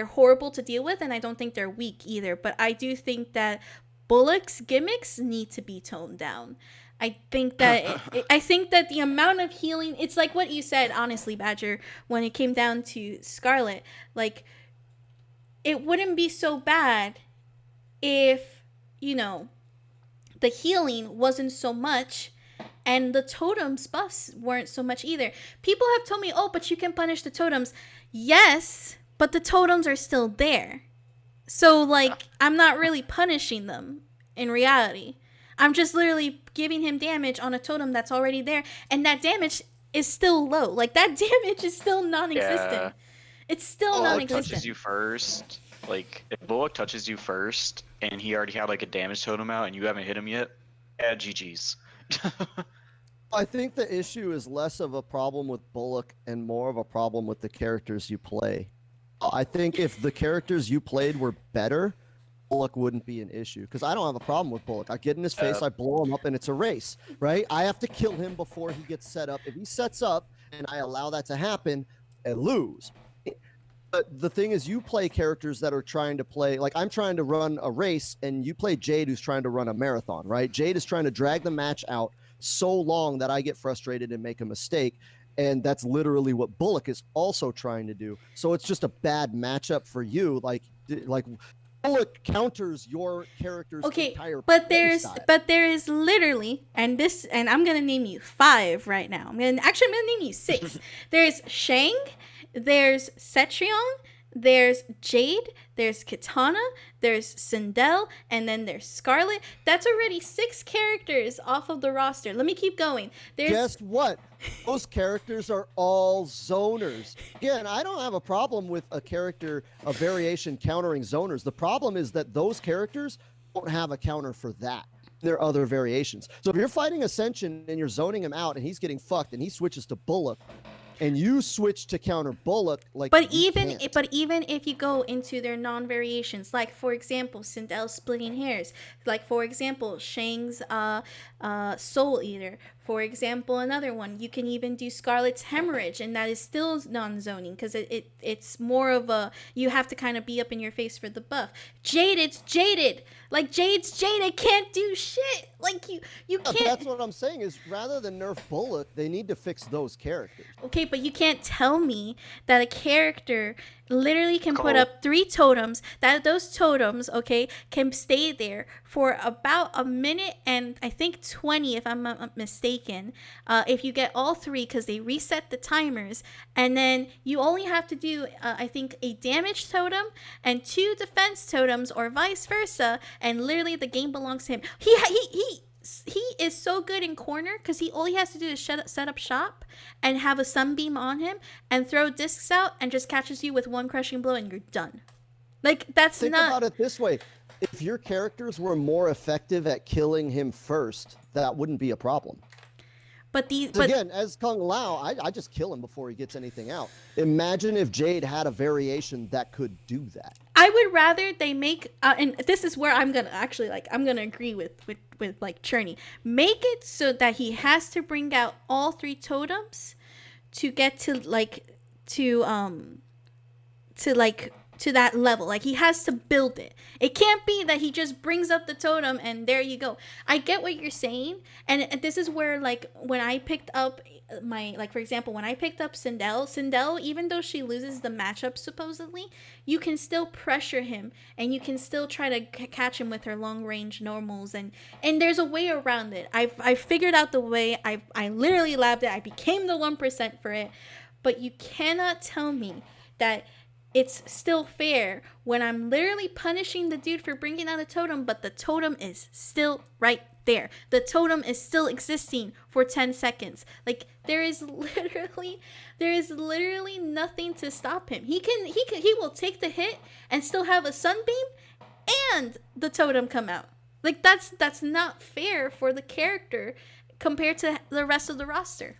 horrible to deal with, and I don't think they're weak either. But I do think that Bullock's gimmicks need to be toned down. I think that I think that the amount of healing, it's like what you said, honestly, Badger, when it came down to Scarlet, like it wouldn't be so bad if, you know, the healing wasn't so much and the totems buffs weren't so much either. People have told me, oh, but you can punish the totems. Yes, but the totems are still there. So, like, I'm not really punishing them in reality. I'm just literally giving him damage on a totem that's already there. And that damage is still low. Like, that damage is still non-existent. Yeah. It's still non-existent. Touches you first. Like, if Bullock touches you first, and he already had, like, a damage totem out, and you haven't hit him yet, GG's. I think the issue is less of a problem with Bullock and more of a problem with the characters you play. I think if the characters you played were better, Bullock wouldn't be an issue. Because I don't have a problem with Bullock. I get in his face, I blow him up, and it's a race, right? I have to kill him before he gets set up. If he sets up and I allow that to happen, I lose. But the thing is, you play characters that are trying to play, like I'm trying to run a race, and you play Jade who's trying to run a marathon, right? Jade is trying to drag the match out so long that I get frustrated and make a mistake. And that's literally what Bullock is also trying to do. So it's just a bad matchup for you. Like Bullock counters your character's entire play style. But there is literally, and I'm gonna name you 5 right now. I'm gonna name you 6. There's Shang, there's Cetrion, there's Jade, there's Kitana, there's Sindel, and then there's Scarlet. That's already 6 characters off of the roster. Let me keep going. Guess what? Those characters are all zoners. Again, I don't have a problem with a variation countering zoners. The problem is that those characters don't have a counter for that. There are other variations. So if you're fighting Ascension and you're zoning him out and he's getting fucked and he switches to Bullock, and you switch to counter Bullock, but even if you go into their non-variations, like for example Sindel splitting hairs, like for example Shang's Soul Eater, for example another one, you can even do Scarlet's Hemorrhage, and that is still non-zoning because it's more of a, you have to kind of be up in your face for the buff. It's jaded. Like Jade's jaded, can't do shit. Like you can't. That's what I'm saying is, rather than nerf Bullock, they need to fix those characters. Okay, but you can't tell me that a character literally can put up 3 totems, that those totems, okay, can stay there for about a minute and I think 20 if I'm not mistaken, if you get all 3, because they reset the timers, and then you only have to do I think a damage totem and 2 defense totems or vice versa, and literally the game belongs to him. He is so good in corner because all he has to do is set up shop and have a sunbeam on him and throw discs out and just catches you with 1 crushing blow and you're done. Like, that's Think about it this way. If your characters were more effective at killing him first, that wouldn't be a problem. But again, as Kung Lao, I just kill him before he gets anything out. Imagine if Jade had a variation that could do that. I would rather they make, and this is where I'm gonna actually I'm gonna agree with like Cherney. Make it so that he has to bring out all 3 totems to get to that level. Like, he has to build it. It can't be that he just brings up the totem and there you go. I get what you're saying, and this is where, like, when I picked up for example, when I picked up Sindel, even though she loses the matchup supposedly, you can still pressure him and you can still try to catch him with her long range normals, and there's a way around it. I figured out the way. I literally labbed it. I became the 1% for it. But you cannot tell me that it's still fair when I'm literally punishing the dude for bringing out a totem, but the totem is still right there. The totem is still existing for 10 seconds. Like, there is literally nothing to stop him. He will take the hit and still have a sunbeam and the totem come out. Like, that's not fair for the character compared to the rest of the roster.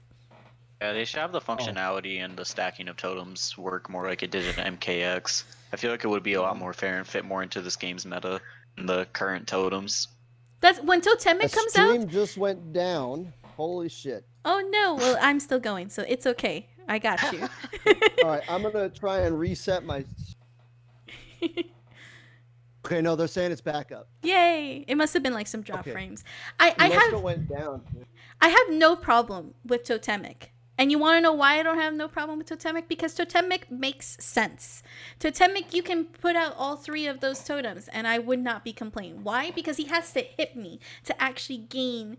Yeah, they should have the functionality and the stacking of totems work more like it did in MKX. I feel like it would be a lot more fair and fit more into this game's meta than the current totems. That's when Totemic comes out. The stream just went down. Holy shit. Oh no, well, I'm still going, so it's okay. I got you. All right, I'm going to try and reset my... Okay, no, they're saying it's back up. Yay! It must have been like some drop frames. I have went down. I have no problem with totemic. And you want to know why I don't have no problem with totemic? Because totemic makes sense. Totemic, you can put out all 3 of those totems, and I would not be complaining. Why? Because he has to hit me to actually gain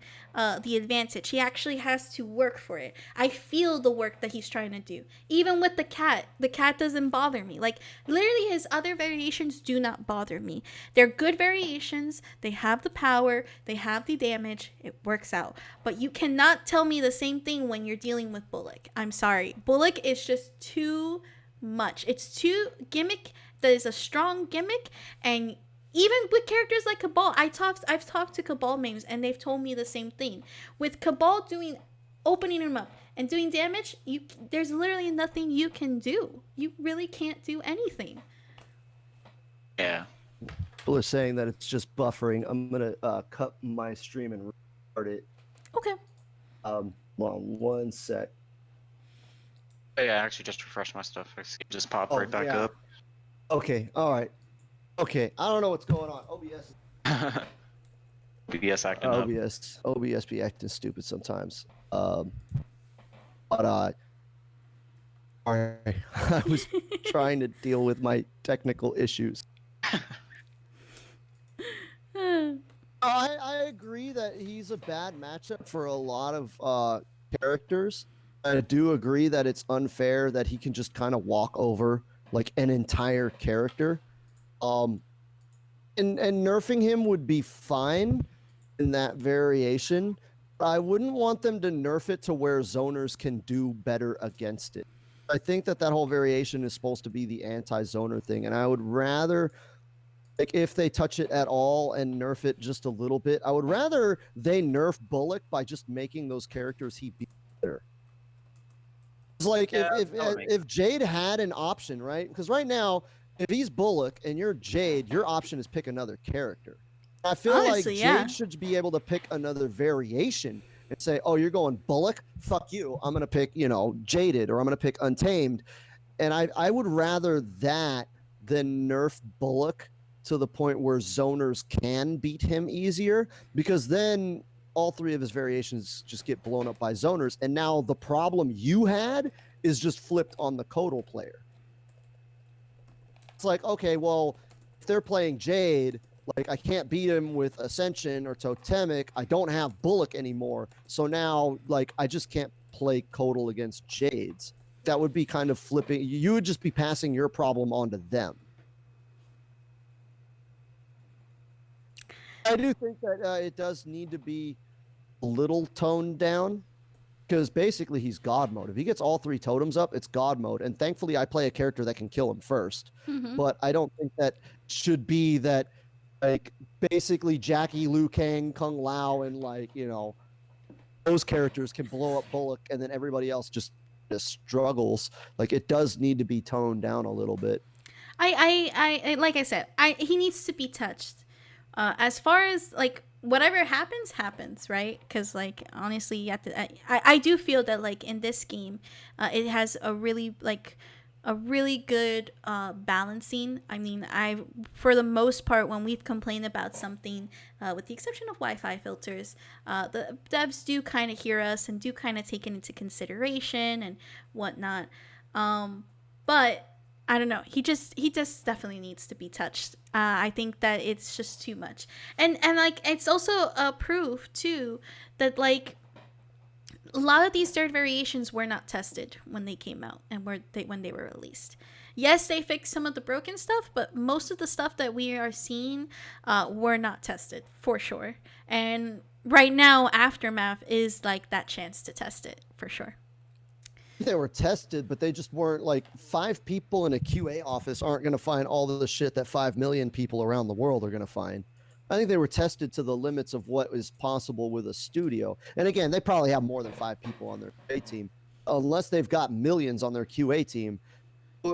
the advantage. He actually has to work for it. I feel the work that he's trying to do. Even with the cat doesn't bother me. Like, literally his other variations do not bother me. They're good variations. They have the power. They have the damage. It works out. But you cannot tell me the same thing when you're dealing with Bullock. I'm sorry. Bullock is just too much. It's too gimmick. That is a strong gimmick. And even with characters like Cabal, I've talked to Cabal mains and they've told me the same thing. With Cabal opening him up and doing damage, there's literally nothing you can do. You really can't do anything. Yeah. People are saying that it's just buffering. I'm gonna cut my stream and restart it. Okay. Hold on one sec. Oh, yeah, I actually just refreshed my stuff. I just popped right back up. Okay, all right. Okay, I don't know what's going on. OBS. OBS acting up. OBS be acting stupid sometimes. But I was trying to deal with my technical issues. I agree that he's a bad matchup for a lot of characters. I do agree that it's unfair that he can just kind of walk over like an entire character. And nerfing him would be fine in that variation. But I wouldn't want them to nerf it to where zoners can do better against it. I think that whole variation is supposed to be the anti-zoner thing, and I would rather, like, if they touch it at all and nerf it just a little bit, I would rather they nerf Bullock by just making those characters he beat better. It's like if Jade had an option, right? Because right now, if he's Bullock and you're Jade, your option is pick another character. I feel Honestly, like Jade should be able to pick another variation and say, oh, you're going Bullock? Fuck you. I'm going to pick, Jaded, or I'm going to pick Untamed. And I would rather that than nerf Bullock to the point where zoners can beat him easier, because then all 3 of his variations just get blown up by zoners. And now the problem you had is just flipped on the Kodal player. It's like, okay, well, if they're playing Jade, like, I can't beat him with Ascension or Totemic. I don't have Bullock anymore. So now, like, I just can't play Kodal against Jades. That would be kind of flipping. You would just be passing your problem on to them. I do think that it does need to be a little toned down, because basically he's God mode. If he gets all 3 totems up, it's God mode. And thankfully, I play a character that can kill him first. Mm-hmm. But I don't think that should be that, like, basically Jackie, Liu Kang, Kung Lao, and, like, those characters can blow up Bullock, and then everybody else just struggles. Like, it does need to be toned down a little bit. I like I said, he needs to be touched. As far as, like, whatever happens, right? Because, like, honestly, you have to, I do feel that, like, in this game, it has a really good balancing. I mean, for the most part, when we've complained about something, with the exception of Wi-Fi filters, the devs do kind of hear us and do kind of take it into consideration and whatnot. But I don't know. He just definitely needs to be touched. I think that it's just too much, and like, it's also a proof too that, like, a lot of these third variations were not tested when they came out and when they were released. Yes, they fixed some of the broken stuff, but most of the stuff that we are seeing were not tested, for sure. And right now, Aftermath is, like, that chance to test it, for sure. They were tested, but they just weren't, like, 5 people in a QA office aren't going to find all of the shit that 5 million people around the world are going to find. I think they were tested to the limits of what is possible with a studio. And again, they probably have more than 5 people on their QA team. Unless they've got millions on their QA team,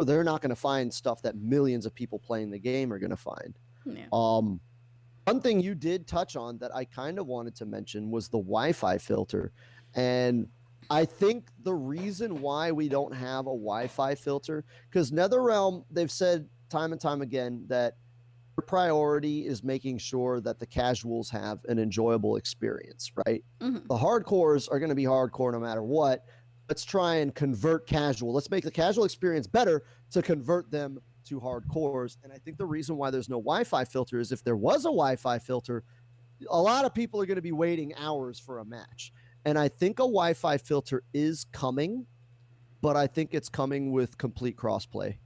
they're not going to find stuff that millions of people playing the game are going to find. Yeah. One thing you did touch on that I kind of wanted to mention was the Wi-Fi filter. And I think the reason why we don't have a Wi-Fi filter, because NetherRealm, they've said time and time again that priority is making sure that the casuals have an enjoyable experience, right? Mm-hmm. The hardcores are going to be hardcore no matter what. Let's try and convert casual. Let's make the casual experience better to convert them to hardcores. And I think the reason why there's no Wi-Fi filter is if there was a Wi-Fi filter, a lot of people are going to be waiting hours for a match. And I think a Wi-Fi filter is coming, but I think it's coming with complete crossplay.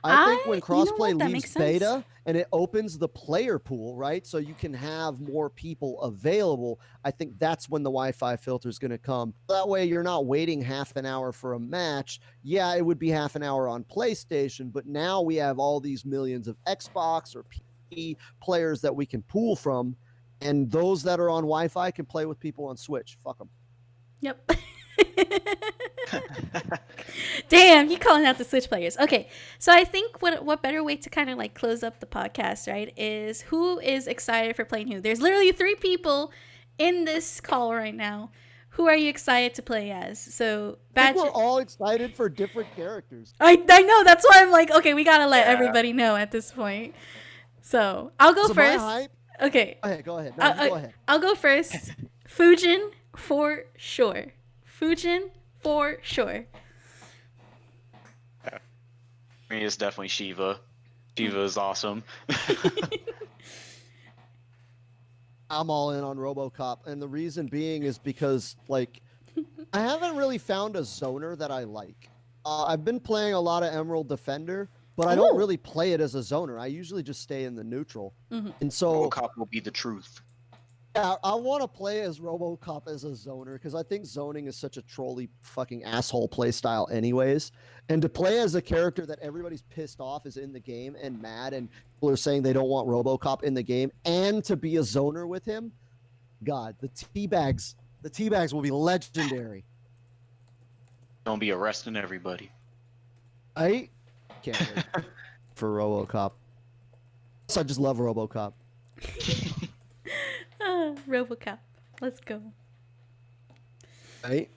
I think when crossplay leaves beta and it opens the player pool, right? So you can have more people available. I think that's when the Wi-Fi filter is going to come. That way you're not waiting half an hour for a match. Yeah, it would be half an hour on PlayStation, but now we have all these millions of Xbox or PC players that we can pool from. And those that are on Wi-Fi can play with people on Switch. Fuck them. Yep. Damn, you calling out the Switch players. Okay, so I think what better way to kind of like close up the podcast, right, is who is excited for playing who? There's literally 3 people in this call right now. Who are you excited to play as? So, I think we're all excited for different characters. I know, that's why I'm like, okay, we gotta let everybody know at this point. So, I'll go first. Okay. Go ahead. No, go ahead. I'll go first. Fujin for sure. Fujin for sure. I mean, it's definitely Shiva. Shiva is awesome. I'm all in on RoboCop, and the reason being is because, like, I haven't really found a zoner that I like. I've been playing a lot of Emerald Defender, but I don't really play it as a zoner. I usually just stay in the neutral. Mm-hmm. And so RoboCop will be the truth. Yeah, I want to play as RoboCop as a zoner because I think zoning is such a trolly fucking asshole play style anyways. And to play as a character that everybody's pissed off is in the game and mad and people are saying they don't want RoboCop in the game and to be a zoner with him, God, the teabags will be legendary. Don't be arresting everybody. I can't wait for RoboCop. I just love RoboCop. RoboCop. Let's go. Right?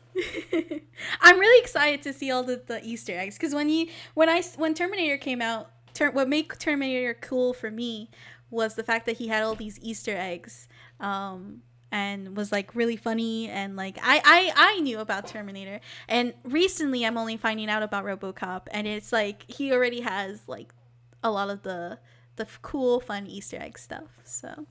I'm really excited to see all the Easter eggs because when Terminator came out, what made Terminator cool for me was the fact that he had all these Easter eggs, and was like really funny and like I knew about Terminator, and recently I'm only finding out about RoboCop, and it's like he already has like a lot of the cool fun Easter egg stuff. So.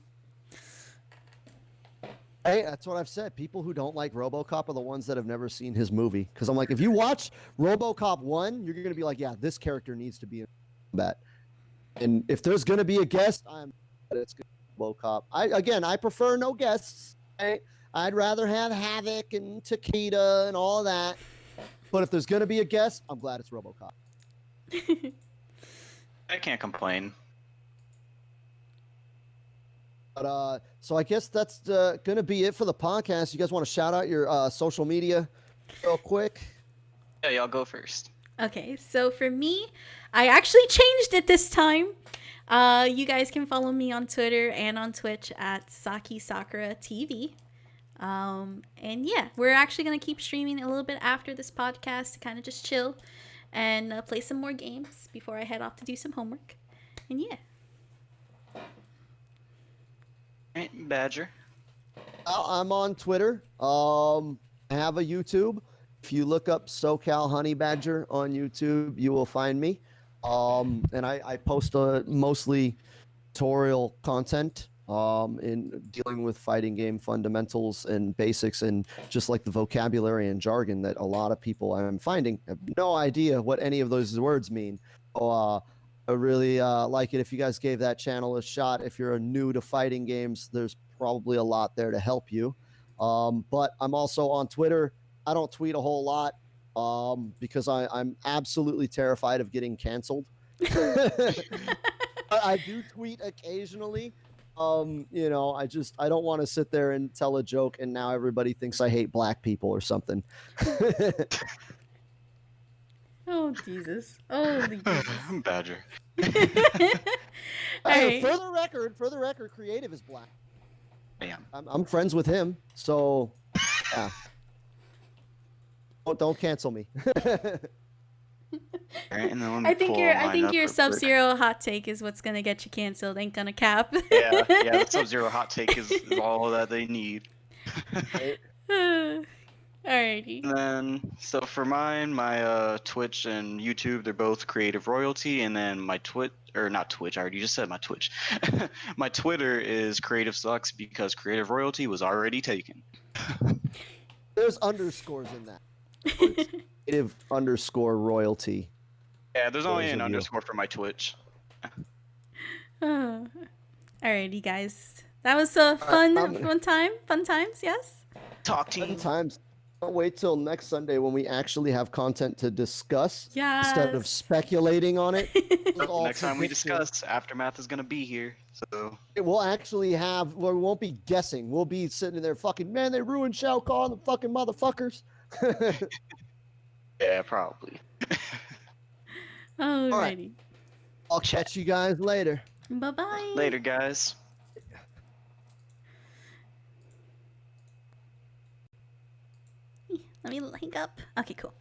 Hey, that's what I've said. People who don't like RoboCop are the ones that have never seen his movie. Because I'm like, if you watch RoboCop 1, you're going to be like, yeah, this character needs to be in combat. And if there's going to be a guest, it's RoboCop. I prefer no guests. Right? I'd rather have Havoc and Takeda and all of that. But if there's going to be a guest, I'm glad it's RoboCop. I can't complain. But, so I guess that's going to be it for the podcast. You guys want to shout out your social media real quick? Yeah, y'all go first. Okay, so for me, I actually changed it this time. You guys can follow me on Twitter and on Twitch at Saki Sakura TV. And yeah, we're actually going to keep streaming a little bit after this podcast to kind of just chill and play some more games before I head off to do some homework. And yeah. Badger. I'm on Twitter. I have a YouTube. If you look up SoCal Honey Badger on YouTube, you will find me. And I post mostly tutorial content in dealing with fighting game fundamentals and basics and just like the vocabulary and jargon that a lot of people I'm finding have no idea what any of those words mean. So, I really like it if you guys gave that channel a shot. If you're new to fighting games, there's probably a lot there to help you. But I'm also on Twitter. I don't tweet a whole lot because I'm absolutely terrified of getting canceled. I do tweet occasionally. I don't want to sit there and tell a joke and now everybody thinks I hate black people or something. Oh, Jesus. Oh, Jesus. Badger. Hey, for the record, Creative is black. Damn. I'm friends with him, so yeah. Don't cancel me. Alright, and then let me I think pull your mine I think up your real quick. Sub-Zero hot take is what's gonna get you canceled. Ain't gonna cap. Yeah, the Sub-Zero hot take is all that they need. Alrighty. And then, so for mine, my Twitch and YouTube, they're both Creative Royalty, and then my not Twitch, I already just said my Twitch. My Twitter is Creative Sucks because Creative Royalty was already taken. There's underscores in that. Creative underscore royalty. Yeah, there's only an underscore for my Twitch. Alrighty, guys. That was a fun times, yes? Talk team. Fun times. Don't wait till next Sunday when we actually have content to discuss instead of speculating on it. Next time we discuss, Aftermath is going to be here. So we'll actually we won't be guessing. We'll be sitting there fucking, man, they ruined Shao Kahn, the fucking motherfuckers. Yeah, probably. Alrighty. Right. I'll catch you guys later. Bye-bye. Later, guys. Let me link up. Okay, cool.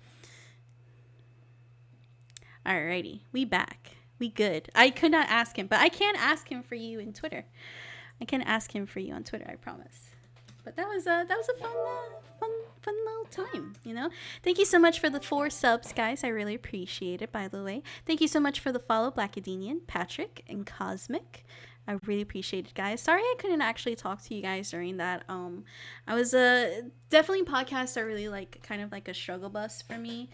Alrighty, we back. We good. I could not ask him, but I can ask him for you in Twitter. I can ask him for you on Twitter, I promise. But that was a fun little time, you know. Thank you so much for the 4 subs, guys. I really appreciate it. By the way, thank you so much for the follow, Blackadenian, Patrick, and Cosmic. I really appreciate it, guys. Sorry I couldn't actually talk to you guys during that. I was definitely podcasts are really like kind of like a struggle bus for me.